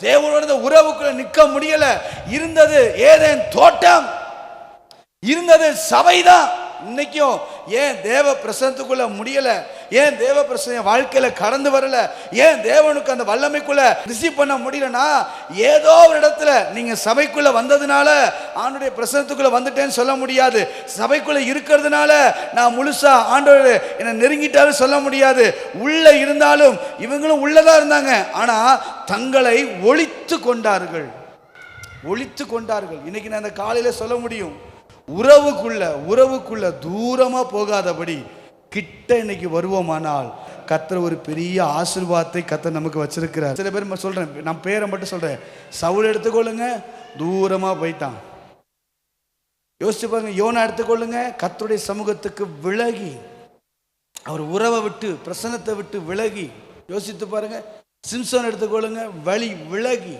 தேவனோடு அந்த உறவுக்குள்ள நிற்க முடியல. இருந்தது ஏதேன் தோட்டம், இருந்தது சபைதான். இன்னைக்கும் ஏன் தேவ பிரசனத்துக்குள்ள முடியல? ஏன் தேவ பிரசன வாழ்க்கையில கடந்து வரல? ஏன் தேவனுக்கு அந்த வல்லமைக்குள்ள ரிசீவ் பண்ண முடியலனா, ஏதோ ஒரு இடத்துல நீங்க சபைக்குள்ள வந்ததுனால ஆண்டவருடைய பிரசனத்துக்குள்ள வந்துட்டேன்னு சொல்ல முடியாது. சபைக்குள்ள இருக்கிறதுனால நான் முழுசா ஆண்டவர் என்ன நெருங்கிட்டாலும் சொல்ல முடியாது. உள்ள இருந்தாலும் இவங்களும் உள்ளதா இருந்தாங்க, ஆனா தங்களை ஒளித்து கொண்டார்கள், ஒளித்து கொண்டார்கள். இன்னைக்கு நான் அந்த காலையில சொல்ல முடியும், உறவுக்குள்ள தூரமா போகாதபடி கிட்ட இன்னைக்கு வருவோமானால் கர்த்தர் ஒரு பெரிய ஆசீர்வாதத்தை கர்த்தர் நமக்கு வச்சிருக்கிறார். சில பேர் சொல்றேன், நான் பேரை மட்டும் சொல்றேன். சவுல் எடுத்துக்கொள்ளுங்க, தூரமா போயிட்டான். யோசிச்சு பாருங்க. யோனா எடுத்துக்கொள்ளுங்க, கர்த்தருடைய சமூகத்துக்கு விலகி, அவர் உறவை விட்டு பிரசன்னத்தை விட்டு விலகி. யோசித்து பாருங்க. சிம்சோன் எடுத்துக்கொள்ளுங்க, வழி விலகி.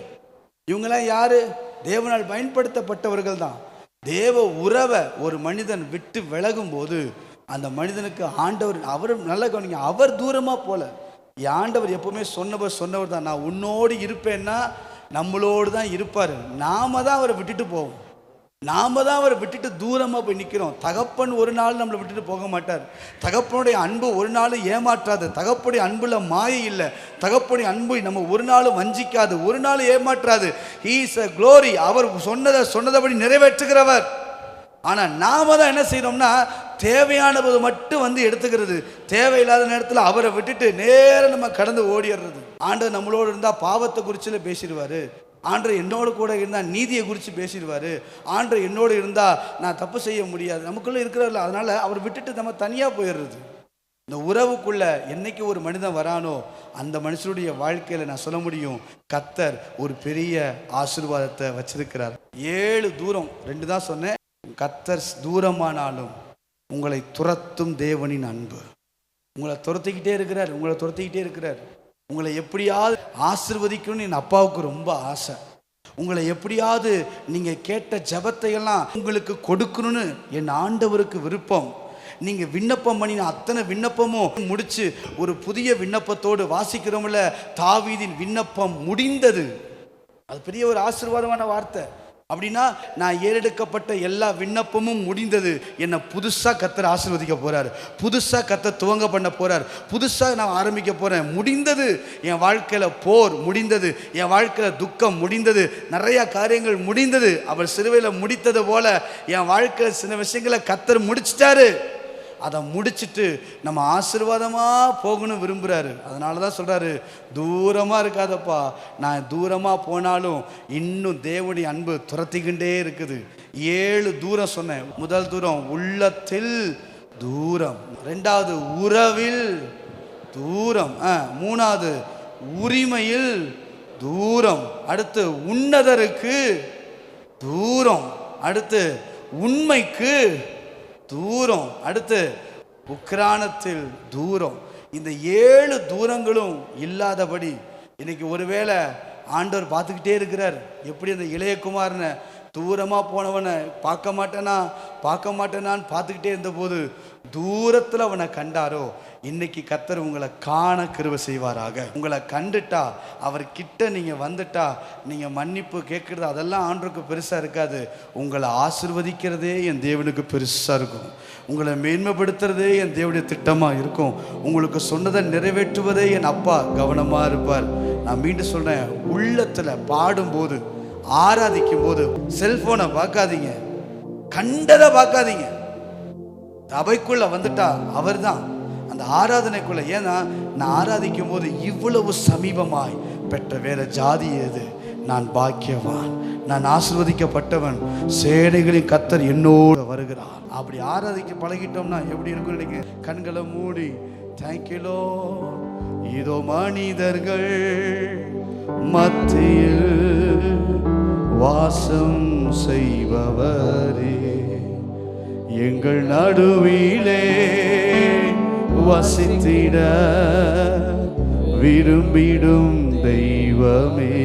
இவங்கெல்லாம் யாரு? தேவனால் பயன்படுத்தப்பட்டவர்கள் தான். தேவ உறவை ஒரு மனிதன் விட்டு விலகும் போது அந்த மனிதனுக்கு ஆண்டவர், அவர் நல்ல கவனிங்க, அவர் தூரமா போல. ஆண்டவர் எப்பவுமே சொன்னவர் தான். நான் உன்னோடு இருப்பேன்னா நம்மளோடு தான் இருப்பாரு. நாம தான் அவரை விட்டுட்டு போவோம், நாம தான் அவரை விட்டுட்டு தூரமா போய் நிற்கிறோம். தகப்பன் ஒரு நாள் நம்மளை விட்டுட்டு போக மாட்டார். தகப்பனுடைய அன்பு ஒரு நாள் ஏமாற்றாது. தகப்பனுடைய அன்புல மாயை இல்லை. தகப்பனுடைய அன்பு நம்ம ஒரு நாளும் வஞ்சிக்காது, ஒரு நாள் ஏமாற்றாது. He is a glory. அவர் சொன்னதபடி நிறைவேற்றுகிறவர். ஆனா நாம தான் என்ன செய்யறோம்னா, தேவையானது மட்டும் வந்து எடுத்துக்கிறது, தேவையில்லாத நேரத்தில் அவரை விட்டுட்டு நேரம் நம்ம கடந்து ஓடிடுறது. ஆண்டவர் நம்மளோடு இருந்தா பாவத்தை குறிச்சுல பேசிடுவாரு. ஆண்டவர் என்னோடு கூட இருந்தால் நீதியை குறித்து பேசிடுவார். ஆண்டவர் என்னோடு இருந்தால் நான் தப்பு செய்ய முடியாது. நமக்குள்ளே இருக்கிறதில்ல. அதனால் அவர் விட்டுட்டு நம்ம தனியாக போயிடுறது. இந்த உறவுக்குள்ள என்னைக்கு ஒரு மனிதன் வரானோ அந்த மனுஷனுடைய வாழ்க்கையில் நான் சொல்ல முடியும், கர்த்தர் ஒரு பெரிய ஆசீர்வாதத்தை வச்சிருக்கிறார். 7 தூரம், 2 தான் சொன்னேன். கர்த்தர் தூரமானாலும் உங்களை துரத்தும் தேவனின் அன்பு உங்களை துரத்திக்கிட்டே இருக்கிறார். உங்களை எப்படியாவது ஆசீர்வதிக்கணும்னு என் அப்பாவுக்கு ரொம்ப ஆசை. உங்களை எப்படியாவது நீங்கள் கேட்ட ஜெபத்தையெல்லாம் உங்களுக்கு கொடுக்கணும்னு என் ஆண்டவருக்கு விருப்பம். நீங்கள் விண்ணப்பம் பண்ணின அத்தனை விண்ணப்பமும் முடிச்சு ஒரு புதிய விண்ணப்பத்தோடு வாசிக்கிறோம்ல, தாவீதின் விண்ணப்பம் முடிந்தது. அது பெரிய ஒரு ஆசீர்வாதமான வார்த்தை. அப்படின்னா நான் ஏறெடுக்கப்பட்ட எல்லா விண்ணப்பமும் முடிந்தது. என்னை புதுசாக கர்த்தர் ஆசீர்வதிக்க போறாரு, புதுசாக கர்த்தர் துவங்க பண்ண போறார், புதுசாக நான் ஆரம்பிக்க போறேன். முடிந்தது. என் வாழ்க்கையில் போர் முடிந்தது, என் வாழ்க்கையில் துக்கம் முடிந்தது, நிறைய காரியங்கள் முடிந்தது. அவர் சிலுவையில் முடித்தது போல என் வாழ்க்கையில் சில விஷயங்களை கர்த்தர் முடிச்சிட்டாரு. அதை முடிச்சுட்டு நம்ம ஆசீர்வாதமாக போகணும் விரும்புகிறாரு. அதனால தான் சொல்கிறாரு, தூரமாக இருக்காதப்பா, நான் தூரமாக போனாலும் இன்னும் தேவனுடைய அன்பு துரத்திக்கிண்டே இருக்குது. 7 தூரம் சொன்னேன். முதல் தூரம் உள்ளத்தில் தூரம், 2வது உறவில் தூரம், 3வது உரிமையில் தூரம், அடுத்து உன்னதருக்கு தூரம், அடுத்து உண்மைக்கு தூரம், அடுத்து உக்ரானத்தில் தூரம். இந்த 7 தூரங்களும் இல்லாதபடி இன்னைக்கு ஒருவேளை ஆண்டவர் பார்த்துக்கிட்டே இருக்கிறார். எப்படி அந்த இளையகுமாரனை தூரமாக போனவனை பார்க்க மாட்டேனான்னு பார்த்துக்கிட்டே இருந்தபோது தூரத்தில் அவனை கண்டாரோ, இன்னைக்கு கர்த்தர் உங்களை காண கிருபை செய்வாராக. உங்களை கண்டுட்டா, அவர்கிட்ட நீங்கள் வந்துட்டா, நீங்கள் மன்னிப்பு கேட்குறது அதெல்லாம் ஆண்டவருக்கு பெருசாக இருக்காது. உங்களை ஆசீர்வதிக்கிறதே என் தேவனுக்கு பெருசாக இருக்கும். உங்களை மேன்மைப்படுத்துறதே என் தேவனுடைய திட்டமாக இருக்கும். உங்களுக்கு சொன்னதை நிறைவேற்றுவதே என் அப்பா கவனமாக இருப்பார். நான் மீண்டும் சொல்கிறேன், உள்ளத்தில் பாடும்போது ஆராதிக்கும் போது செல்போனை பார்க்காதீங்க, கண்டதை பார்க்காதீங்க. சபைக்குள்ள வந்துட்டா அவர் தான் அந்த ஆராதனைக்குள்ள. ஏன்னா நான் ஆராதிக்கும் போது இவ்வளவு சமீபமாய் பெற்ற வேற ஜாதி ஏது? நான் பாக்கியவான், நான் ஆசீர்வதிக்கப்பட்டவன், சேனைகளின் கர்த்தர் என்னோடு வருகிறார். அப்படி ஆராதிக்க பழகிட்டோம்னா எப்படி இருக்கும் நினைக்க? கண்களை மூடி தேங்க்யூலோ, இதோ மனிதர்கள் மத்தியில் வாசம் செய்பவரே, எங்கள் நடுவிலே வசித்திட விரும்பிடும் தெய்வமே,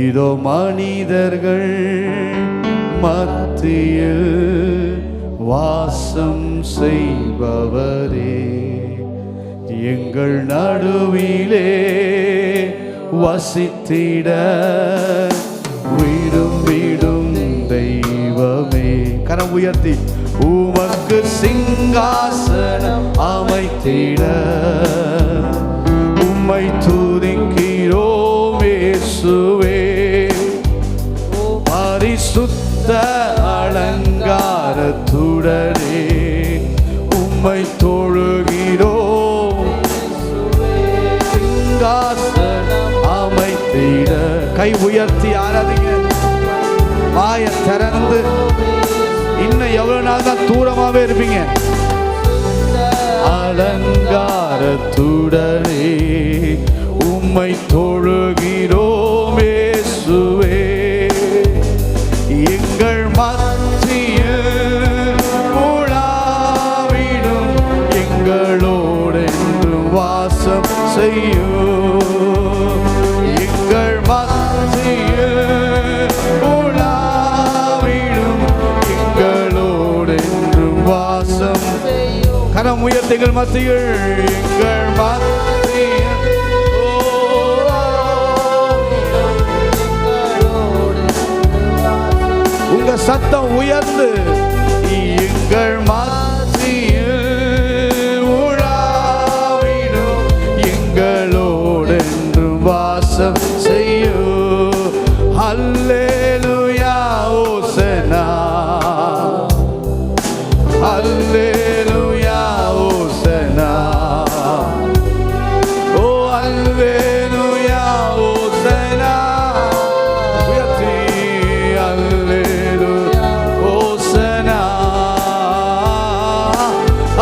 இதோ மனிதர்கள் மத்தியில் வாசம் செய்பவரே, எங்கள் நடுவிலே வசித்திட விரும்பிடும் தெய்வமே. கரம் உயர்த்தி, உமக்கு சிங்காசனம் அமைத்திட உம்மை துதிக்கிறோம் இயேசுவே, பரிசுத்த அலங்காரத்துடனே உம்மை தொழுகிறோம். சிங்காசனம் அமைத்திட. கை உயர்த்தி ஆராதிங்க, வாயை திறந்து. இன்னும் எவ்வளவு நாள் தான் தூரமாவே இருப்பீங்க? அலங்காரத்துடனே உம்மை தொழுகிறோம் இயேசுவே, எங்கள் மத்தியில் உலாவிடும் எங்களோடு என்றும் வாசம் செய்யும். எங்கள் மத்தியில் உலாவிடும் எங்களோடு என்றும் வாசம். கரம் உயர்த்துங்கள் மத்தியில், எங்கள் மத்தியில். உங்க சத்தம் உயர்ந்து, எங்கள் மத்தியில் உலாவிடும் எங்களோடு என்றும் வாசம் செய்யும். அல்லேலூயா ஓசனா, அல்லேலூயா ஓசனா, ஓ அல்லேலூயா ஓசனா. உயர்த்தி அல்லேலூயா ஓசனா,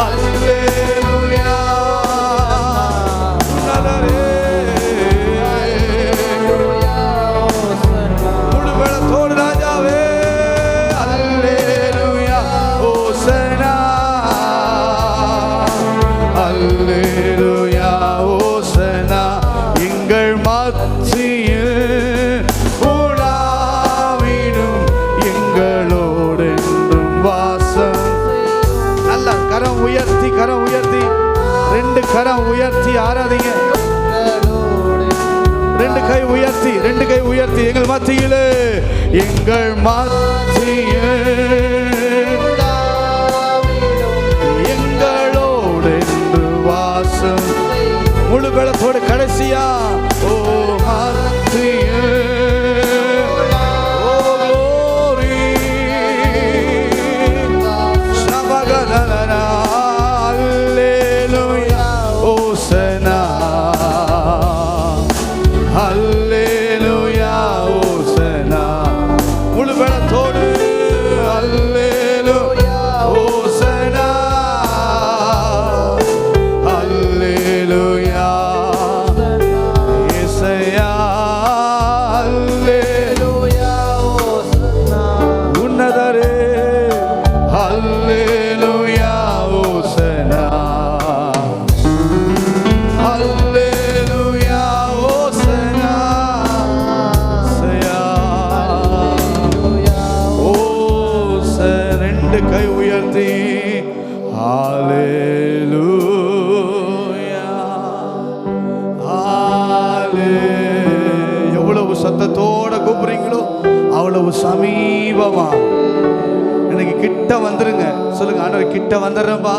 அல்லேலூயா. முழு பலத்தோடு ராஜாவே, அல்லேலூயா ஓசனா, அல்லேலூயா ஓசனா. எங்கள் மத்தியில் உலாவிடும் எங்களோடு என்றும் வாசம். நல்ல கரம் உயர்த்தி, கரம் உயர்த்தி, 2 கரம் உயர்த்தி ஆராதிங்க. 2 கை உயர்த்தி, 2 கை உயர்த்தி. எங்கள் மத்தியிலே, எங்கள் மத்தியில் எங்களோடு என்று வாசம். முழு பலத்தோடு கடைசியா, ஓ மத்தியில், ஓ glory, சபகலலனா, அல்லேலூயா ஓசனா, அல்லேலூயா ஓசனா. முழு பலத்தோடு அல்லேலூயா ஓசனா, அல்லேலூயா. சத்தத்தோட கூப்பிடுறீங்களோ அவ்வளவு சமீபமா. எனக்கு கிட்ட வந்துருங்க. சொல்லுங்க, ஆண்டவர் கிட்ட வந்துடுறேன்பா.